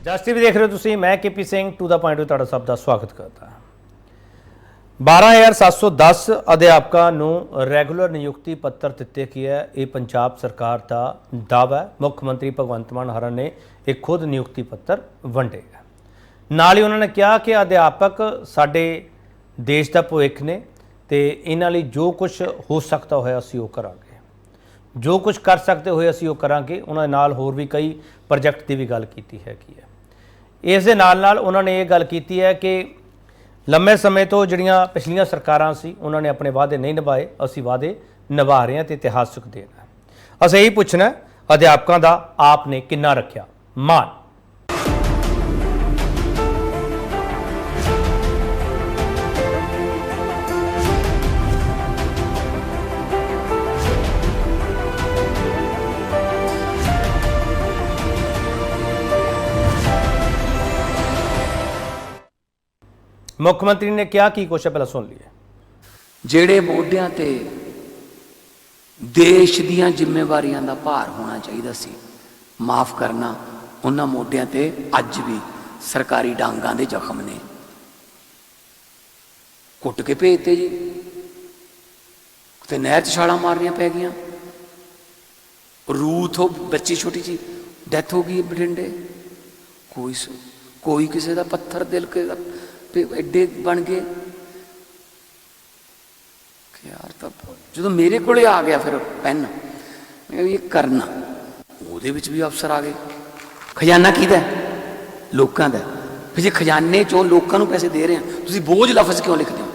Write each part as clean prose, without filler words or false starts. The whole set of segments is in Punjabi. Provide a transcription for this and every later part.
ਜਸ ਟੀਵੀ ਦੇਖ ਰਹੇ ਹੋ ਤੁਸੀਂ। मैं KP Singh to the point ਤੁਹਾਡਾ ਸਭ ਦਾ ਸਵਾਗਤ ਕਰਦਾ ਹਾਂ। 12,710 ਅਧਿਆਪਕਾਂ ਨੂੰ ਰੈਗੂਲਰ ਨਿਯੁਕਤੀ ਪੱਤਰ ਦਿੱਤੇ ਗਏ ਹੈ। ਇਹ ਪੰਜਾਬ ਸਰਕਾਰ ਦਾ ਦਾਅਵਾ ਹੈ। ਮੁੱਖ ਮੰਤਰੀ ਭਗਵੰਤ ਮਾਨ ਹਰਨ ਨੇ ਇੱਕ ਖੁਦ ਨਿਯੁਕਤੀ ਪੱਤਰ ਵੰਡੇ। ਨਾਲ ਹੀ ਉਹਨਾਂ ਨੇ ਕਿਹਾ ਕਿ ਅਧਿਆਪਕ ਸਾਡੇ ਦੇਸ਼ ਦਾ ਭਵਿੱਖ ਨੇ ਤੇ ਇਹਨਾਂ ਲਈ ਜੋ ਕੁਝ ਹੋ ਸਕਦਾ ਹੋਇਆ ਅਸੀਂ ਉਹ ਕਰਾਂਗੇ, ਜੋ ਕੁਝ ਕਰ ਸਕਦੇ ਹੋਏ ਅਸੀਂ ਉਹ ਕਰਾਂਗੇ। ਉਹਨਾਂ ਨਾਲ ਹੋਰ ਵੀ ਕਈ ਪ੍ਰੋਜੈਕਟ ਦੀ ਵੀ ਗੱਲ ਕੀਤੀ ਹੈਗੀ ਹੈ। ਇਸ ਦੇ ਨਾਲ ਉਹਨਾਂ ਨੇ ਇਹ ਗੱਲ ਕੀਤੀ ਹੈ ਕਿ ਲੰਮੇ ਸਮੇਂ ਤੋਂ ਜਿਹੜੀਆਂ ਪਿਛਲੀਆਂ ਸਰਕਾਰਾਂ ਸੀ ਉਹਨਾਂ ਨੇ ਆਪਣੇ ਵਾਅਦੇ ਨਹੀਂ ਨਿਭਾਏ, ਅਸੀਂ ਵਾਅਦੇ ਨਿਭਾ ਰਹੇ ਹਾਂ ਤੇ ਇਤਿਹਾਸਕ ਦੇਣ ਹੈ। ਅਸੀਂ ਇਹੀ ਪੁੱਛਣਾ ਅਧਿਆਪਕਾਂ ਦਾ ਆਪ ਨੇ ਕਿੰਨਾ ਰੱਖਿਆ ਮਾਨ। ਮੁੱਖ ਮੰਤਰੀ ਨੇ ਕਿਹਾ ਕੀ ਕੁਛ ਹੈ, ਪਹਿਲਾਂ ਸੁਣ ਲਈਏ। ਜਿਹੜੇ ਮੋਢਿਆਂ ਤੇ ਦੇਸ਼ ਦੀਆਂ ਜ਼ਿੰਮੇਵਾਰੀਆਂ ਦਾ ਭਾਰ ਹੋਣਾ ਚਾਹੀਦਾ ਸੀ, ਮਾਫ ਕਰਨਾ, ਉਹਨਾਂ ਮੋਢਿਆਂ ਤੇ ਅੱਜ ਵੀ ਸਰਕਾਰੀ ਡਾਂਗਾਂ ਦੇ ਜ਼ਖਮ ਨੇ। ਕੁੱਟ ਕੇ ਭੇਜਤੇ ਜੀ, ਤੇ ਨਹਿਰ 'ਚ ਛਾਲਾਂ ਮਾਰਨੀਆਂ ਪੈ ਗਈਆਂ। ਰੂਥ ਉਹ ਬੱਚੀ ਛੋਟੀ ਜੀ ਡੈਥ ਹੋ ਗਈ ਬਠਿੰਡੇ। ਕੋਈ ਕਿਸੇ ਦਾ ਪੱਥਰ ਦਿਲ ਕੇ ਐਡੇ ਬਣ ਗਏ ਕਿ ਯਾਰ। ਤਾਂ ਜਦੋਂ ਮੇਰੇ ਕੋਲੇ ਆ ਗਿਆ ਫਿਰ ਪੈਨ, ਮੈਂ ਇਹ ਕਰਨਾ, ਉਹਦੇ ਵਿੱਚ ਵੀ ਅਫਸਰ ਆ ਗਏ। ਖਜ਼ਾਨਾ ਕਿਹਦਾ? ਲੋਕਾਂ ਦਾ। ਫਿਰ ਜੇ ਖਜ਼ਾਨੇ ਚੋਂ ਲੋਕਾਂ ਨੂੰ ਪੈਸੇ ਦੇ ਰਹੇ ਆ, ਤੁਸੀਂ ਬੋਝ ਲਫ਼ਜ਼ ਕਿਉਂ ਲਿਖਦੇ ਹੋ?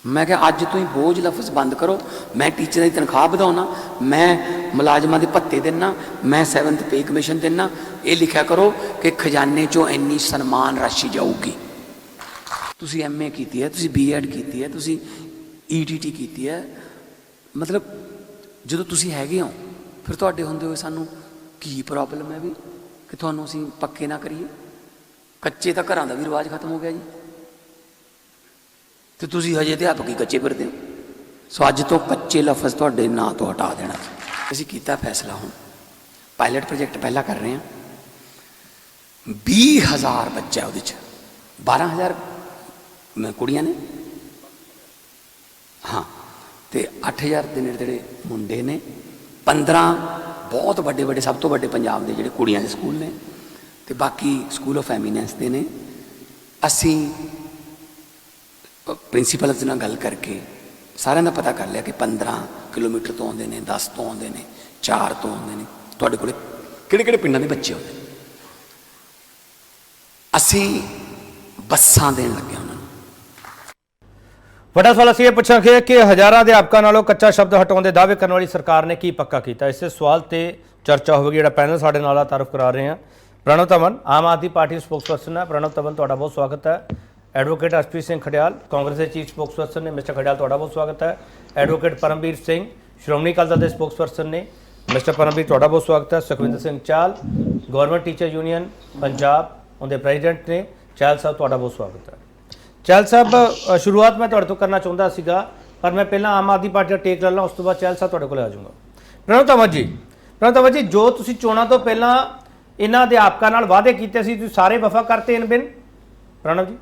ਮੈਂ ਕਿਹਾ ਅੱਜ ਤੋਂ ਹੀ ਬੋਝ ਲਫ਼ਜ਼ ਬੰਦ ਕਰੋ। ਮੈਂ ਟੀਚਰਾਂ ਦੀ ਤਨਖਾਹ ਵਧਾਉਣਾ, ਮੈਂ ਮੁਲਾਜ਼ਮਾਂ ਦੇ ਭੱਤੇ ਦਿੰਨਾ, ਮੈਂ 7th ਪੇ ਕਮਿਸ਼ਨ ਦਿੰਨਾ। ਇਹ ਲਿਖਿਆ ਕਰੋ ਕਿ ਖਜ਼ਾਨੇ ਚੋਂ ਇੰਨੀ ਸਨਮਾਨ ਰਾਸ਼ੀ ਜਾਊਗੀ। ਤੁਸੀਂ MA ਕੀਤੀ ਹੈ, ਤੁਸੀਂ B.Ed ਕੀਤੀ ਹੈ, ਤੁਸੀਂ ETT ਕੀਤੀ ਹੈ। ਮਤਲਬ ਜਦੋਂ ਤੁਸੀਂ ਹੈਗੇ ਹੋ, ਫਿਰ ਤੁਹਾਡੇ ਹੁੰਦੇ ਹੋਏ ਸਾਨੂੰ ਕੀ ਪ੍ਰੋਬਲਮ ਹੈ ਵੀ ਕਿ ਤੁਹਾਨੂੰ ਅਸੀਂ ਪੱਕੇ ਨਾ ਕਰੀਏ? ਕੱਚੇ ਤਾਂ ਘਰਾਂ ਦਾ ਵੀ ਰਿਵਾਜ ਖਤਮ ਹੋ ਗਿਆ ਜੀ, ਤੇ ਤੁਸੀਂ ਹਜੇ ਅਧਿਆਪਕ ਹੀ ਕੱਚੇ ਫਿਰਦੇ ਹੋ। ਸੋ ਅੱਜ ਤੋਂ ਕੱਚੇ ਲਫ਼ਜ਼ ਤੁਹਾਡੇ ਨਾਂ ਤੋਂ ਹਟਾ ਦੇਣਾ। ਅਸੀਂ ਕੀਤਾ ਫੈਸਲਾ, ਹੁਣ ਪਾਇਲਟ ਪ੍ਰੋਜੈਕਟ ਪਹਿਲਾਂ ਕਰ ਰਹੇ ਹਾਂ। 20,000 ਬੱਚਾ ਉਹਦੇ 'ਚ, 12,000 ਕੁੜੀਆਂ ਨੇ, ਹਾਂ, ਤੇ 8,000 ਦੇ ਨੇੜੇ ਤੇੜੇ ਮੁੰਡੇ ਨੇ। 15 ਬਹੁਤ ਵੱਡੇ ਵੱਡੇ, ਸਭ ਤੋਂ ਵੱਡੇ ਪੰਜਾਬ ਦੇ ਜਿਹੜੇ ਕੁੜੀਆਂ ਦੇ ਸਕੂਲ ਨੇ, ਤੇ ਬਾਕੀ ਸਕੂਲ ਆਫ ਐਮੀਨੈਂਸ ਦੇ ਨੇ। ਅਸੀਂ ਪ੍ਰਿੰਸੀਪਲ ਨਾਲ ਗੱਲ ਕਰਕੇ ਸਾਰਿਆਂ ਦਾ ਪਤਾ ਕਰ ਲਿਆ ਕਿ 15 ਕਿਲੋਮੀਟਰ ਤੋਂ ਆਉਂਦੇ ਨੇ, 10 ਤੋਂ ਆਉਂਦੇ ਨੇ, 4 ਤੋਂ ਆਉਂਦੇ ਨੇ, ਤੁਹਾਡੇ ਕੋਲ ਕਿਹੜੇ ਕਿਹੜੇ ਪਿੰਡਾਂ ਦੇ ਬੱਚੇ ਆਉਂਦੇ ਨੇ। ਅਸੀਂ ਬੱਸਾਂ ਦੇਣ ਲੱਗੇ ਉਹਨਾਂ ਨੂੰ। ਵੱਡਾ ਸਵਾਲ ਅਸੀਂ ਇਹ ਪੁੱਛਾਂਗੇ ਕਿ ਹਜ਼ਾਰਾਂ ਅਧਿਆਪਕਾਂ ਨਾਲੋਂ ਕੱਚਾ ਸ਼ਬਦ ਹਟਾਉਣ ਦੇ ਦਾਅਵੇ ਕਰਨ ਵਾਲੀ ਸਰਕਾਰ ਨੇ ਕੀ ਪੱਕਾ ਕੀਤਾ। ਇਸੇ ਸਵਾਲ ਤੇ ਚਰਚਾ ਹੋਵੇਗੀ। ਜਿਹੜਾ ਪੈਨਲ ਸਾਡੇ ਨਾਲ ਆ ਤਾਰਫ ਕਰਾ ਰਹੇ ਹਾਂ ਪ੍ਰਣਵ ਧਵਨ, ਆਮ ਆਦਮੀ ਪਾਰਟੀ ਸਪੋਕਸਪਰਸਨ ਹੈ। ਪ੍ਰਣਵ ਧਵਨ ਤੁਹਾਡਾ ਬਹੁਤ ਸਵਾਗਤ ਹੈ। ਐਡਵੋਕੇਟ ਅਰਸ਼ਪ੍ਰੀਤ ਸਿੰਘ ਖਡਿਆਲ ਕਾਂਗਰਸ ਦੇ ਚੀਫ ਸਪੋਕਸਪਰਸਨ ਨੇ। ਮਿਸਟਰ ਖਡਿਆਲ ਤੁਹਾਡਾ ਬਹੁਤ ਸਵਾਗਤ ਹੈ। ਐਡਵੋਕੇਟ ਪਰਮਵੀਰ ਸਿੰਘ ਸ਼੍ਰੋਮਣੀ ਅਕਾਲੀ ਦਲ ਦੇ ਸਪੋਕਸਪਰਸਨ ਨੇ। ਮਿਸਟਰ ਪਰਮਵੀਰ ਤੁਹਾਡਾ ਬਹੁਤ ਸਵਾਗਤ ਹੈ। Sukhwinder Singh Chahal government teacher union Punjab ਉਹਦੇ ਪ੍ਰੈਜ਼ੀਡੈਂਟ ਨੇ। ਚਾਹਲ ਸਾਹਿਬ ਤੁਹਾਡਾ ਬਹੁਤ ਸਵਾਗਤ ਹੈ। ਚਾਹਲ ਸਾਹਿਬ, ਸ਼ੁਰੂਆਤ ਮੈਂ ਤੁਹਾਡੇ ਤੋਂ ਕਰਨਾ ਚਾਹੁੰਦਾ ਸੀਗਾ, ਪਰ ਮੈਂ ਪਹਿਲਾਂ ਆਮ ਆਦਮੀ ਪਾਰਟੀ ਦਾ ਟੇਕ ਲੈ ਲਾਂ, ਉਸ ਤੋਂ ਬਾਅਦ ਚਾਹਲ ਸਾਹਿਬ ਤੁਹਾਡੇ ਕੋਲ ਆ ਜਾਊਂਗਾ। ਪ੍ਰਣਵ ਧਵਨ ਜੀ, ਜੋ ਤੁਸੀਂ ਚੋਣਾਂ ਤੋਂ ਪਹਿਲਾਂ ਇਹਨਾਂ ਅਧਿਆਪਕਾਂ ਨਾਲ ਵਾਅਦੇ ਕੀਤੇ ਸੀ, ਤੁਸੀਂ ਸਾਰੇ ਵਫਾ ਕਰਤੇ ਇਨ ਬਿਨ। ਪ੍ਰਣਵ ਜੀ।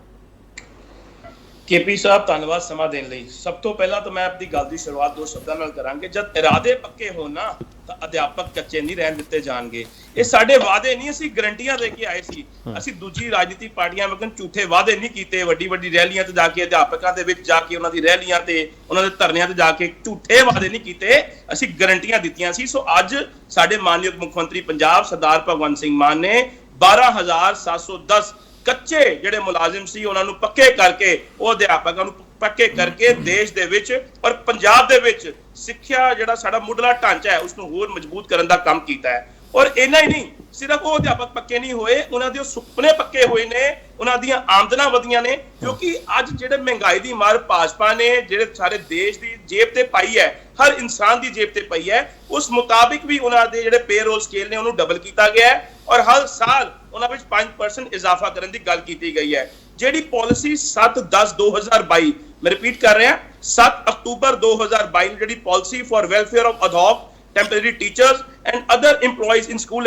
केपी साहब ਧੰਨਵਾਦ ਸਮਾਂ ਦੇਣ ਲਈ। ਸਭ ਤੋਂ ਪਹਿਲਾਂ ਤਾਂ ਮੈਂ ਆਪਣੀ ਗੱਲ ਦੀ ਸ਼ੁਰੂਆਤ ਦੋ ਸ਼ਬਦਾਂ ਨਾਲ ਕਰਾਂਗੇ। ਜਦ ਇਰਾਦੇ ਪੱਕੇ ਹੋਣ ਨਾ ਤਾਂ ਅਧਿਆਪਕ ਕੱਚੇ ਨਹੀਂ ਰਹਿਣ ਦਿੱਤੇ ਜਾਣਗੇ। ਇਹ ਸਾਡੇ ਵਾਅਦੇ ਨਹੀਂ, ਅਸੀਂ ਗਰੰਟੀਆਂ ਦੇ ਕੇ ਆਏ ਸੀ। ਅਸੀਂ ਦੂਜੀ ਰਾਜਨੀਤੀ ਪਾਰਟੀਆਂ ਵਾਂਗ ਝੂਠੇ ਵਾਅਦੇ ਨਹੀਂ ਕੀਤੇ। ਵੱਡੀ ਵੱਡੀ ਰੈਲੀਆਂ ਤੇ ਜਾ ਕੇ ਅਧਿਆਪਕਾਂ ਦੇ ਵਿੱਚ ਜਾ ਕੇ ਉਹਨਾਂ ਦੀ ਰੈਲੀਆਂ ਤੇ ਉਹਨਾਂ ਦੇ ਧਰਨਿਆਂ ਤੇ ਜਾ ਕੇ ਝੂਠੇ ਵਾਅਦੇ ਨਹੀਂ ਕੀਤੇ, ਅਸੀਂ ਗਰੰਟੀਆਂ ਦਿੱਤੀਆਂ ਸੀ। ਸੋ ਅੱਜ ਸਾਡੇ ਮਾਨਯੋਗ ਮੁੱਖ ਮੰਤਰੀ ਪੰਜਾਬ ਸਰਦਾਰ ਭਗਵੰਤ ਸਿੰਘ ਮਾਨ ਨੇ 12,710 ਕੱਚੇ ਜਿਹੜੇ ਮੁਲਾਜ਼ਮ ਸੀ ਉਹਨਾਂ ਨੂੰ ਪੱਕੇ ਕਰਕੇ, ਉਹ ਅਧਿਆਪਕਾਂ ਨੂੰ ਪੱਕੇ ਕਰਕੇ ਦੇਸ਼ ਦੇ ਵਿੱਚ ਔਰ ਪੰਜਾਬ ਦੇ ਵਿੱਚ ਸਿੱਖਿਆ ਜਿਹੜਾ ਸਾਡਾ ਮੁੱਢਲਾ ਢਾਂਚਾ ਹੈ ਉਸ ਨੂੰ ਹੋਰ ਮਜ਼ਬੂਤ ਕਰਨ ਦਾ ਕੰਮ ਕੀਤਾ ਹੈ। ਔਰ ਇੰਨਾ ਹੀ ਨਹੀਂ, ਸਿਰਫ ਉਹ ਅਧਿਆਪਕ ਪੱਕੇ ਨਹੀਂ ਹੋਏ, ਉਹਨਾਂ ਦੇ ਸੁਪਨੇ ਪੱਕੇ ਹੋਏ ਨੇ, ਉਹਨਾਂ ਦੀਆਂ ਆਮਦਨਾਂ ਵਧੀਆਂ ਨੇ। ਕਿਉਂਕਿ ਅੱਜ ਜਿਹੜੇ ਮਹਿੰਗਾਈ ਦੀ ਮਾਰ ਭਾਜਪਾ ਨੇ ਜਿਹੜੇ ਸਾਰੇ ਦੇਸ਼ ਦੀ ਜੇਬ ਤੇ ਪਾਈ ਹੈ, ਹਰ ਇਨਸਾਨ ਦੀ ਜੇਬ ਤੇ ਪਈ ਹੈ, ਉਸ ਮੁਤਾਬਿਕ ਵੀ ਉਹਨਾਂ ਦੇ ਜਿਹੜੇ ਪੇਰੋਲ ਸਕੇਲ ਨੇ ਉਹਨੂੰ ਡਬਲ ਕੀਤਾ ਗਿਆ ਹੈ ਔਰ ਹਰ ਸਾਲ ਉਹਨਾਂ ਵਿੱਚ 5% ਇਜ਼ਾਫਾ ਕਰਨ ਦੀ ਗੱਲ ਕੀਤੀ ਗਈ ਹੈ। ਜਿਹੜੀ ਪਾਲਿਸੀ 7/10/2022, ਮੈਂ ਰਿਪੀਟ ਕਰ ਰਿਹਾ, 7 ਅਕਤੂਬਰ 2022 ਜਿਹੜੀ policy for welfare of ad hoc temporary teachers and other employees in school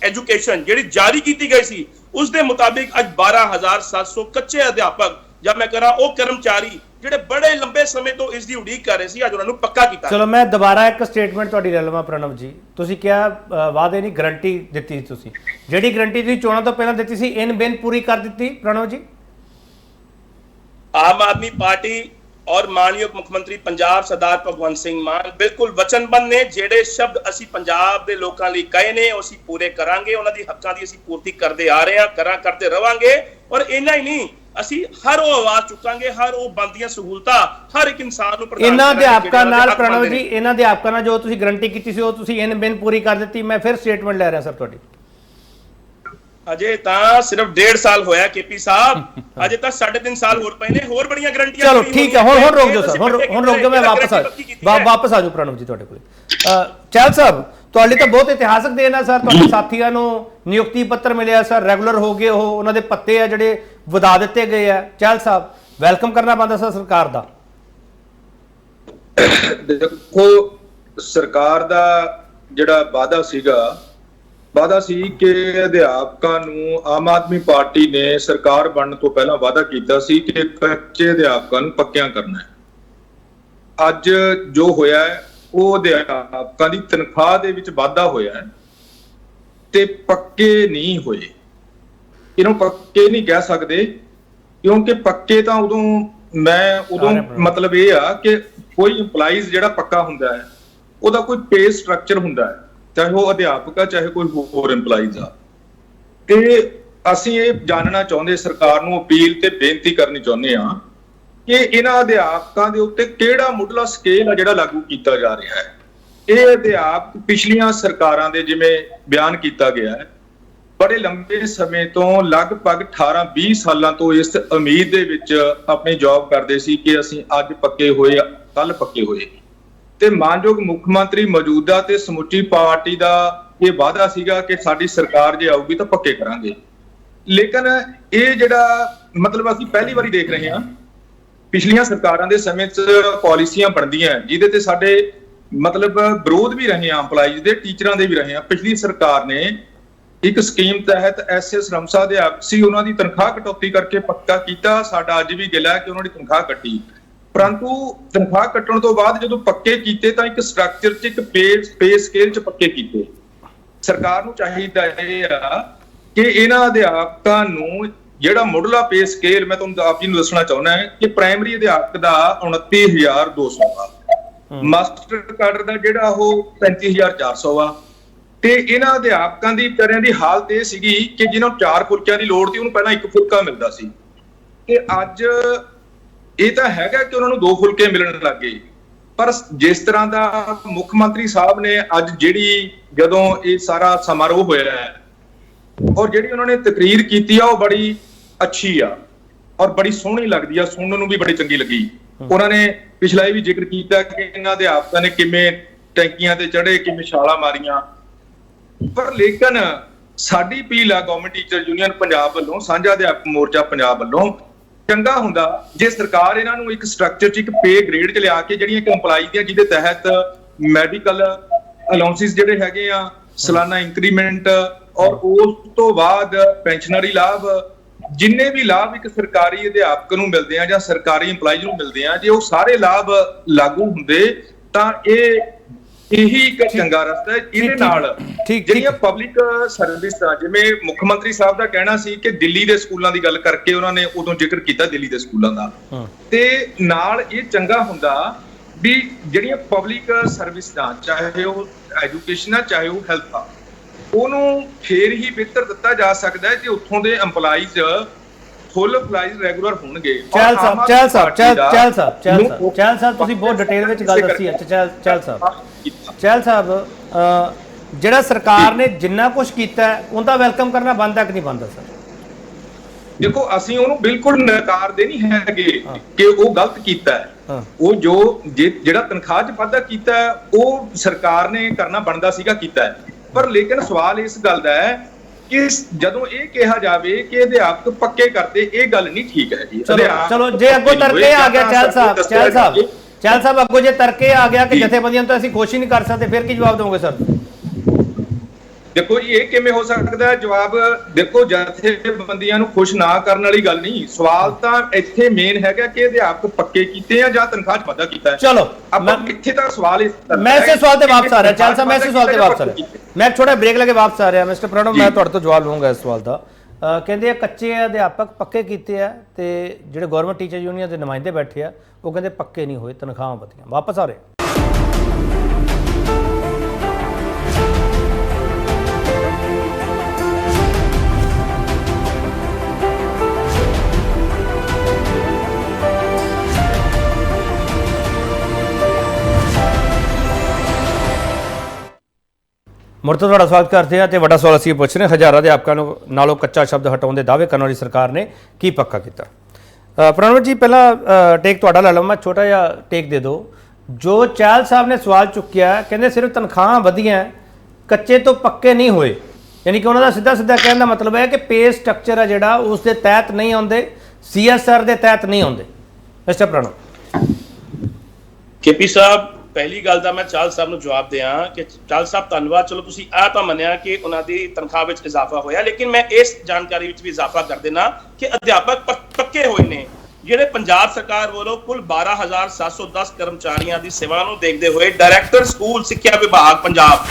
education ਜਿਹੜੀ ਜਾਰੀ ਕੀਤੀ ਗਈ ਸੀ ਉਸ ਦੇ ਮੁਤਾਬਿਕ ਅੱਜ 12700 ਕੱਚੇ ਅਧਿਆਪਕ ਜਾਂ ਮੈਂ ਕਰਾਂ ਉਹ ਕਰਮਚਾਰੀ ਜਿਹੜੇ ਬੜੇ ਲੰਬੇ ਸਮੇਂ ਤੋਂ ਇਸ ਦੀ ਉਡੀਕ ਕਰ ਰਹੇ ਸੀ ਅੱਜ ਉਹਨਾਂ ਨੂੰ ਪੱਕਾ ਕੀਤਾ। ਚਲੋ ਮੈਂ ਦੁਬਾਰਾ ਇੱਕ ਸਟੇਟਮੈਂਟ ਤੁਹਾਡੀ ਲੈ ਲਵਾਂ ਪ੍ਰਣਵ ਜੀ, ਤੁਸੀਂ ਕਿਹਾ ਵਾਅਦੇ ਨਹੀਂ ਗਰੰਟੀ ਦਿੱਤੀ, ਤੁਸੀਂ ਜਿਹੜੀ ਗਰੰਟੀ ਤੁਸੀਂ ਚੋਣਾਂ ਤੋਂ ਪਹਿਲਾਂ ਦਿੱਤੀ ਸੀ ਇਨ ਬਿਨ ਪੂਰੀ ਕਰ ਦਿੱਤੀ ਪ੍ਰਣਵ ਜੀ? ਆਮ ਆਦਮੀ ਪਾਰਟੀ ਔਰ ਮਾਨਯੋਗ ਮੁੱਖ ਮੰਤਰੀ ਪੰਜਾਬ ਸਰਦਾਰ ਭਗਵੰਤ ਸਿੰਘ ਮਾਨ ਬਿਲਕੁਲ ਵਚਨਬੱਧ ਨੇ। ਜਿਹੜੇ ਸ਼ਬਦ ਅਸੀਂ ਪੰਜਾਬ ਦੇ ਲੋਕਾਂ ਲਈ ਕਹੇ ਨੇ ਉਹ ਅਸੀਂ ਪੂਰੇ ਕਰਾਂਗੇ, ਉਹਨਾਂ ਦੀ ਹੱਕਾਂ ਦੀ ਅਸੀਂ ਪੂਰਤੀ ਕਰਦੇ ਆ ਰਹੇ ਹਾਂ, ਕਰਦੇ ਰਵਾਂਗੇ। ਔਰ ਇੰਨਾ ਹੀ ਨਹੀਂ, ਅਸੀਂ ਹਰ ਉਹ ਆਵਾਜ਼ ਚੁੱਕਾਂਗੇ, ਹਰ ਉਹ ਬੰਦੀਆਂ ਸਹੂਲਤਾਂ ਹਰ ਇੱਕ ਇਨਸਾਨ ਨੂੰ ਪ੍ਰਦਾਨ ਕਰਾਂਗੇ। ਇਹਨਾਂ ਅਧਿਆਪਕਾਂ ਨਾਲ ਪ੍ਰਣਵ ਜੀ, ਇਹਨਾਂ ਅਧਿਆਪਕਾਂ ਨਾਲ ਜੋ ਤੁਸੀਂ ਗਰੰਟੀ ਕੀਤੀ ਸੀ ਉਹ ਤੁਸੀਂ ਇਨ ਬਿਨ ਪੂਰੀ ਕਰ ਦਿੱਤੀ। ਮੈਂ ਫਿਰ ਸਟੇਟਮੈਂਟ ਲੈ ਰਿਹਾ ਸਰ ਤੁਹਾਡੀ। ਅਜੇ ਤਾਂ ਸਿਰਫ 1.5 ਸਾਲ ਹੋਇਆ ਕੇਪੀ ਸਾਹਿਬ, ਅਜੇ ਤਾਂ 3.5 ਸਾਲ ਹੋਰ ਪਏ ਨੇ, ਹੋਰ ਬੜੀਆਂ ਗਰੰਟੀਆਂ। ਚਲੋ ਠੀਕ ਹੈ, ਹੁਣ ਰੁਕ ਜਾਓ ਸਰ, ਹੁਣ ਰੁਕ ਜਾਓ, ਮੈਂ ਵਾਪਸ ਆ ਜਾਊ ਪ੍ਰਣਵ ਜੀ ਤੁਹਾਡੇ ਕੋਲ। ਚਹਿਲ ਸਾਹਿਬ, ਤੁਹਾਡੇ ਤਾਂ ਬਹੁਤ ਇਤਿਹਾਸਕ ਦਿਨ ਹੈ ਸਰ, ਤੁਹਾਡੇ ਸਾਥੀਆਂ ਨੂੰ ਨਿਯੁਕਤੀ ਪੱਤਰ ਮਿਲਿਆ ਸਰ, ਰੈਗੂਲਰ ਹੋ ਗਏ, ਉਹ ਉਹਨਾਂ ਦੇ ਪੱਤੇ ਆ ਜਿਹੜੇ ਵਧਾ ਦਿੱਤੇ ਗਏ ਆ। ਚਹਿਲ ਸਾਹਿਬ, ਵੈਲਕਮ ਕਰਨਾ ਬਣਦਾ ਸਰ ਸਰਕਾਰ ਦਾ। ਦੇਖੋ, ਸਰਕਾਰ ਦਾ ਜਿਹੜਾ ਵਾਅਦਾ ਸੀ ਕਿ ਅਧਿਆਪਕਾਂ ਨੂੰ ਆਮ ਆਦਮੀ ਪਾਰਟੀ ਨੇ ਸਰਕਾਰ ਬਣਨ ਤੋਂ ਪਹਿਲਾਂ ਵਾਅਦਾ ਕੀਤਾ ਸੀ ਕਿ ਕੱਚੇ ਅਧਿਆਪਕਾਂ ਨੂੰ ਪੱਕਿਆਂ ਕਰਨਾ ਹੈ। ਅੱਜ ਜੋ ਹੋਇਆ ਹੈ ਉਹ ਅਧਿਆਪਕਾਂ ਦੀ ਤਨਖਾਹ ਦੇ ਵਿੱਚ ਵਾਧਾ ਹੋਇਆ ਹੈ ਤੇ ਪੱਕੇ ਨਹੀਂ ਹੋਏ। ਇਹਨੂੰ ਪੱਕੇ ਨਹੀਂ ਕਹਿ ਸਕਦੇ, ਕਿਉਂਕਿ ਪੱਕੇ ਤਾਂ ਉਦੋਂ ਮਤਲਬ ਇਹ ਆ ਕਿ ਕੋਈ EMPLOYEES ਜਿਹੜਾ ਪੱਕਾ ਹੁੰਦਾ ਹੈ ਉਹਦਾ ਕੋਈ ਪੇ ਸਟਰਕਚਰ ਹੁੰਦਾ ਹੈ, ਚਾਹੇ ਉਹ ਅਧਿਆਪਕ ਆ ਚਾਹੇ ਕੋਈ ਹੋਰ EMPLOYEES ਆ। ਤੇ ਅਸੀਂ ਇਹ ਜਾਣਨਾ ਚਾਹੁੰਦੇ, ਸਰਕਾਰ ਨੂੰ ਅਪੀਲ ਤੇ ਬੇਨਤੀ ਕਰਨੀ ਚਾਹੁੰਦੇ ਆ ਕਿ ਇਹਨਾਂ ਅਧਿਆਪਕਾਂ ਦੇ ਉੱਤੇ ਕਿਹੜਾ ਮੁੱਢਲਾ ਸਕੇਲ ਆ ਜਿਹੜਾ ਲਾਗੂ ਕੀਤਾ ਜਾ ਰਿਹਾ ਹੈ। ਇਹ ਅਧਿਆਪਕ ਪਿਛਲੀਆਂ ਸਰਕਾਰਾਂ ਦੇ ਜਿਵੇਂ ਬਿਆਨ ਕੀਤਾ ਗਿਆ ਹੈ, ਬੜੇ ਲੰਬੇ ਸਮੇਂ ਤੋਂ ਲਗਭਗ 18-20 ਸਾਲਾਂ ਤੋਂ ਇਸ ਉਮੀਦ ਦੇ ਵਿੱਚ ਆਪਣੀ ਜੌਬ ਕਰਦੇ ਸੀ ਕਿ ਅਸੀਂ ਅੱਜ ਪੱਕੇ ਹੋਏ, ਕੱਲ ਪੱਕੇ ਹੋਏ। ਤੇ ਮਾਨਯੋਗ ਮੁੱਖ ਮੰਤਰੀ ਮੌਜੂਦਾ ਤੇ ਸਮੁੱਚੀ ਪਾਰਟੀ ਦਾ ਇਹ ਵਾਅਦਾ ਸੀਗਾ ਕਿ ਸਾਡੀ ਸਰਕਾਰ ਜੇ ਆਊਗੀ ਤਾਂ ਪੱਕੇ ਕਰਾਂਗੇ। ਲੇਕਿਨ ਇਹ ਜਿਹੜਾ ਮਤਲਬ ਅਸੀਂ ਪਹਿਲੀ ਵਾਰੀ ਦੇਖ ਰਹੇ ਹਾਂ, ਪਿਛਲੀਆਂ ਸਰਕਾਰਾਂ ਦੇ ਸਮੇਂ 'ਚ ਪਾਲਿਸੀਆਂ ਬਣਦੀਆਂ ਜਿਹਦੇ ਤੇ ਸਾਡੇ ਮਤਲਬ ਵਿਰੋਧ ਵੀ ਰਹੇ ਆ, EMPLOYEES ਦੇ, ਟੀਚਰਾਂ ਦੇ ਵੀ ਰਹੇ ਆ। ਪਿਛਲੀ ਸਰਕਾਰ ਨੇ ਇੱਕ ਸਕੀਮ ਤਹਿਤ SS ਰਮਸਾ ਅਧਿਆਪਕ ਸੀ, ਉਹਨਾਂ ਦੀ ਤਨਖਾਹ ਕਟੌਤੀ ਕਰਕੇ ਪੱਕਾ ਕੀਤਾ। ਸਾਡਾ ਅੱਜ ਵੀ ਗਿਲਾ ਹੈ ਕਿ ਉਹਨਾਂ ਦੀ ਤਨਖਾਹ ਕੱਟੀ, ਪਰੰਤੂ ਤਨਖਾਹ ਕੱਟਣ ਤੋਂ ਬਾਅਦ ਜਦੋਂ ਪੱਕੇ ਕੀਤੇ ਤਾਂ ਇੱਕ ਸਟਰਕਚਰ 'ਚ, ਇੱਕ ਪੇ ਸਕੇਲ 'ਚ ਪੱਕੇ ਕੀਤੇ। ਸਰਕਾਰ ਨੂੰ ਚਾਹੀਦਾ ਇਹ ਆ ਕਿ ਇਹਨਾਂ ਅਧਿਆਪਕਾਂ ਨੂੰ ਜਿਹੜਾ ਮੁੱਢਲਾ ਪੇ ਸਕੇਲ, ਮੈਂ ਤੁਹਾਨੂੰ ਆਪ ਜੀ ਨੂੰ ਦੱਸਣਾ ਚਾਹੁੰਦਾ ਹੈ ਕਿ ਪ੍ਰਾਇਮਰੀ ਅਧਿਆਪਕ ਦਾ 29,200 ਆ, ਮਾਸਟਰ ਕਾਡਰ ਦਾ ਜਿਹੜਾ ਉਹ 35,400 ਆ। ਤੇ ਇਹਨਾਂ ਅਧਿਆਪਕਾਂ ਦੀ ਵਿਚਾਰਿਆਂ ਦੀ ਹਾਲਤ ਇਹ ਸੀਗੀ ਕਿ ਜਿਹਨਾਂ ਨੂੰ 4 ਫੁਲਕਿਆਂ ਦੀ ਲੋੜ ਸੀ ਉਹਨੂੰ ਪਹਿਲਾਂ 1 ਫੁਲਕਾ ਮਿਲਦਾ ਸੀ, ਤੇ ਅੱਜ ਇਹ ਤਾਂ ਹੈਗਾ ਕਿ ਉਹਨਾਂ ਨੂੰ 2 ਫੁਲਕੇ ਮਿਲਣ ਲੱਗ ਗਏ। ਪਰ ਜਿਸ ਤਰ੍ਹਾਂ ਦਾ ਮੁੱਖ ਮੰਤਰੀ ਸਾਹਿਬ ਨੇ ਅੱਜ ਜਦੋਂ ਇਹ ਸਾਰਾ ਸਮਾਰੋਹ ਹੋਇਆ ਹੈ ਔਰ ਜਿਹੜੀ ਉਹਨਾਂ ਨੇ ਤਕਰੀਰ ਕੀਤੀ ਆ ਉਹ ਬੜੀ ਅੱਛੀ ਆ ਔਰ ਬੜੀ ਸੋਹਣੀ ਲੱਗਦੀ ਆ, ਸੁਣਨ ਨੂੰ ਵੀ ਬੜੀ ਚੰਗੀ ਲੱਗੀ। ਉਹਨਾਂ ਨੇ ਪਿਛਲਾ ਇਹ ਵੀ ਜ਼ਿਕਰ ਕੀਤਾ ਕਿ ਇਹਨਾਂ ਅਧਿਆਪਕਾਂ ਨੇ ਕਿਵੇਂ ਟੈਂਕੀਆਂ ਤੇ ਚੜ੍ਹੇ, ਕਿਵੇਂ ਛਾਲਾਂ ਮਾਰੀਆਂ। ਪਰ ਲੇਕਿਨ ਸਾਡੀ ਅਪੀਲ ਆ ਗਵਰਨਮੈਂਟ ਟੀਚਰ ਯੂਨੀਅਨ ਪੰਜਾਬ ਵੱਲੋਂ, ਸਾਂਝਾ ਅਧਿਆਪਕ ਮੋਰਚਾ ਪੰਜਾਬ ਵੱਲੋਂ, ਚੰਗਾ ਹੁੰਦਾ ਜੇ ਸਰਕਾਰ ਇਹਨਾਂ ਨੂੰ ਇੱਕ ਸਟਰਕਚਰ 'ਚ, ਇੱਕ ਪੇ ਗ੍ਰੇਡ 'ਚ ਲਿਆ ਕੇ ਜਿਹੜੀਆਂ ਇੱਕ EMPLOYEES ਦੀਆਂ ਜਿਹਦੇ ਤਹਿਤ ਮੈਡੀਕਲ ਅਲਾਉਂਸਿਸ ਜਿਹੜੇ ਹੈਗੇ ਆ, ਸਾਲਾਨਾ ਇੰਕਰੀਮੈਂਟ ਔਰ ਉਸ ਤੋਂ ਬਾਅਦ ਪੈਨਸ਼ਨਰੀ ਲਾਭ, ਜਿੰਨੇ ਵੀ ਲਾਭ ਇੱਕ ਸਰਕਾਰੀ ਅਧਿਆਪਕ ਨੂੰ ਮਿਲਦੇ ਆ ਜਾਂ ਸਰਕਾਰੀ EMPLOYEES ਨੂੰ ਮਿਲਦੇ ਆ, ਜੇ ਉਹ ਸਾਰੇ ਲਾਭ ਲਾਗੂ ਹੁੰਦੇ ਤਾਂ ਇਹੀ ਇੱਕ ਚੰਗਾ ਰਸਤਾ ਹੈ। ਇਹਦੇ ਨਾਲ ਜਿਹੜੀਆਂ ਪਬਲਿਕ ਸਰਵਿਸ ਦਾ, ਜਿਵੇਂ ਮੁੱਖ ਮੰਤਰੀ ਸਾਹਿਬ ਦਾ ਕਹਿਣਾ ਸੀ ਕਿ ਦਿੱਲੀ ਦੇ ਸਕੂਲਾਂ ਦੀ ਗੱਲ ਕਰਕੇ ਉਹਨਾਂ ਨੇ ਉਦੋਂ ਜ਼ਿਕਰ ਕੀਤਾ ਦਿੱਲੀ ਦੇ ਸਕੂਲਾਂ ਦਾ, ਤੇ ਨਾਲ ਇਹ ਚੰਗਾ ਹੁੰਦਾ ਵੀ ਜਿਹੜੀਆਂ ਪਬਲਿਕ ਸਰਵਿਸ ਦਾ, ਚਾਹੇ ਉਹ ਐਜੂਕੇਸ਼ਨ ਆ ਚਾਹੇ ਉਹ ਹੈਲਥ ਆ, ਉਹਨੂੰ ਫੇਰ ਹੀ ਬਿਹਤਰ ਦਿੱਤਾ ਜਾ ਸਕਦਾ ਹੈ ਜੇ ਉੱਥੋਂ ਦੇ EMPLOYEES ਫੁੱਲ EMPLOYEES ਰੈਗੂਲਰ ਹੋਣਗੇ। ਚਹਿਲ ਸਾਹਿਬ ਤੁਸੀਂ ਬਹੁਤ ਡਿਟੇਲ ਵਿੱਚ ਗੱਲ ਦੱਸੀ ਹੈ। ਚਹਿਲ ਸਾਹਿਬ, ਜਿਹੜਾ ਸਰਕਾਰ ਨੇ ਜਿੰਨਾ ਕੁਝ ਕੀਤਾ ਉਹਦਾ ਵੈਲਕਮ ਕਰਨਾ ਬਣਦਾ ਕਿ ਨਹੀਂ ਬਣਦਾ ਸਰ? ਦੇਖੋ, ਅਸੀਂ ਉਹਨੂੰ ਬਿਲਕੁਲ ਨਕਾਰਦੇ ਨਹੀਂ ਹੈਗੇ ਕਿ ਉਹ ਗਲਤ ਕੀਤਾ ਹੈ। ਉਹ ਜਿਹੜਾ ਤਨਖਾਹ 'ਚ ਵਾਧਾ ਕੀਤਾ ਉਹ ਸਰਕਾਰ ਨੇ ਕਰਨਾ ਬਣਦਾ ਸੀਗਾ, ਕੀਤਾ ਹੈ। ਪਰ ਲੇਕਿਨ ਸਵਾਲ ਇਸ ਗੱਲ ਦਾ ਹੈ ਕਿ ਜਦੋਂ ਇਹ ਕਿਹਾ ਜਾਵੇ ਕਿ ਅਧਿਆਪਕ ਪੱਕੇ ਕਰਦੇ, ਇਹ ਗੱਲ ਨਹੀਂ ਠੀਕ ਹੈ ਜੀ। ਚਲੋ ਜੇ ਅੱਗੋਂ ਤਰਕੇ ਆ ਗਿਆ ਚਹਿਲ ਸਾਹਿਬ ਅੱਗੋਂ ਜੇ ਤਰਕੇ ਆ ਗਿਆ ਕਿ ਜਥੇਬੰਦੀਆਂ ਤੋਂ ਅਸੀਂ ਖੁਸ਼ ਹੀ ਨਹੀਂ ਕਰ ਸਕਦੇ, ਫਿਰ ਕੀ ਜਵਾਬ ਦੋਗੇ ਸਰ? ਦੇਖੋ ਜੀ ਇਹ ਕਿਵੇਂ ਹੋ ਸਕਦਾ ਹੈ? ਜਵਾਬ ਦੇਖੋ, ਜਥੇਬੰਦੀਆਂ ਨੂੰ ਖੁਸ਼ ਨਾ ਕਰਨ ਵਾਲੀ ਗੱਲ ਨਹੀਂ। ਸਵਾਲ ਤਾਂ ਇੱਥੇ ਮੇਨ ਹੈਗਾ ਕਿ ਅਧਿਆਪਕ ਪੱਕੇ ਕੀਤੇ ਆ ਜਾਂ ਤਨਖਾਹ 'ਚ ਵਾਧਾ ਕੀਤਾ ਹੈ। ਚਲੋ ਆਪਾਂ ਇੱਥੇ ਤੱਕ ਸਵਾਲ मैं इसे सवाल से वापस आ रहा चाल साहब, मैं इसे सवाल से वापस आ रहा, मैं छोटा ब्रेक लगे वापस आ रहा मिस्टर प्रणव, मैं ਤੁਹਾਡੇ ਤੋਂ ਜਵਾਬ ਲਵਾਂਗਾ ਇਸ ਸਵਾਲ ਦਾ। ਕਹਿੰਦੇ ਆ ਕੱਚੇ ਅਧਿਆਪਕ ਪੱਕੇ ਕੀਤੇ ਆ ਤੇ ਜਿਹੜੇ ਗਵਰਨਮੈਂਟ ਟੀਚਰ ਯੂਨੀਅਨ ਦੇ ਨੁਮਾਇੰਦੇ ਬੈਠੇ ਆ ਉਹ ਕਹਿੰਦੇ ਪੱਕੇ ਨਹੀਂ ਹੋਏ, ਤਨਖਾਹਾਂ ਵਧੀਆਂ। ਵਾਪਸ ਆ ਰਹੇ ਮੁੜ ਤੋਂ ਤੁਹਾਡਾ ਸਵਾਗਤ ਕਰਦੇ ਹਾਂ ਤੇ ਵੱਡਾ ਸਵਾਲ ਅਸੀਂ ਪੁੱਛ ਰਹੇ ਹਾਂ, ਹਜ਼ਾਰਾਂ ਦੇ ਅਧਿਆਪਕਾਂ ਨੂੰ ਨਾਲੋਂ ਕੱਚਾ ਸ਼ਬਦ ਹਟਾਉਣ ਦੇ ਦਾਅਵੇ ਕਰਨ ਵਾਲੀ ਸਰਕਾਰ ਨੇ ਕੀ ਪੱਕਾ ਕੀਤਾ? ਪ੍ਰਣਵ ਜੀ ਪਹਿਲਾਂ ਟੇਕ ਤੁਹਾਡਾ ਲੈ ਲਵਾਂ, ਮੈਂ ਛੋਟਾ ਜਿਹਾ ਟੇਕ ਦੇ ਦਿਓ। ਜੋ ਚਾਹਲ ਸਾਹਿਬ ਨੇ ਸਵਾਲ ਚੁੱਕਿਆ, ਕਹਿੰਦੇ ਸਿਰਫ ਤਨਖਾਹਾਂ ਵਧੀਆਂ, ਕੱਚੇ ਤੋਂ ਪੱਕੇ ਨਹੀਂ ਹੋਏ, ਯਾਨੀ ਕਿ ਉਹਨਾਂ ਦਾ ਸਿੱਧਾ ਸਿੱਧਾ ਕਹਿਣ ਦਾ ਮਤਲਬ ਹੈ ਕਿ ਪੇ ਸਟਰਕਚਰ ਹੈ ਜਿਹੜਾ ਉਸ ਦੇ ਤਹਿਤ ਨਹੀਂ ਆਉਂਦੇ, CSR ਦੇ ਤਹਿਤ ਨਹੀਂ ਆਉਂਦੇ। ਮਿਸਟਰ ਪ੍ਰਣਵ। ਕੇਪੀ ਸਾਹਿਬ, ਪਹਿਲੀ ਗੱਲ ਤਾਂ ਮੈਂ ਚਾਲ ਸਾਹਿਬ ਨੂੰ ਜਵਾਬ ਦਿਆਂ ਕਿ ਚਾਲ ਸਾਹਿਬ ਧੰਨਵਾਦ, ਚਲੋ ਤੁਸੀਂ ਆ ਤਾਂ ਮੰਨਿਆ ਕਿ ਉਹਨਾਂ ਦੀ ਤਨਖਾਹ ਵਿੱਚ ਇਜ਼ਾਫਾ ਹੋਇਆ, ਲੇਕਿਨ ਮੈਂ ਇਸ ਜਾਣਕਾਰੀ ਵਿੱਚ ਵੀ ਇਜ਼ਾਫਾ ਕਰ ਦੇਣਾ ਕਿ ਅਧਿਆਪਕ ਪੱਕੇ ਹੋਏ ਨੇ। ਜਿਹੜੇ ਪੰਜਾਬ ਸਰਕਾਰ ਵੱਲੋਂ ਕੁੱਲ 12,710 ਕਰਮਚਾਰੀਆਂ ਦੀ ਸੇਵਾ ਨੂੰ ਦੇਖਦੇ ਹੋਏ ਡਾਇਰੈਕਟਰ ਸਕੂਲ ਸਿੱਖਿਆ ਵਿਭਾਗ ਪੰਜਾਬ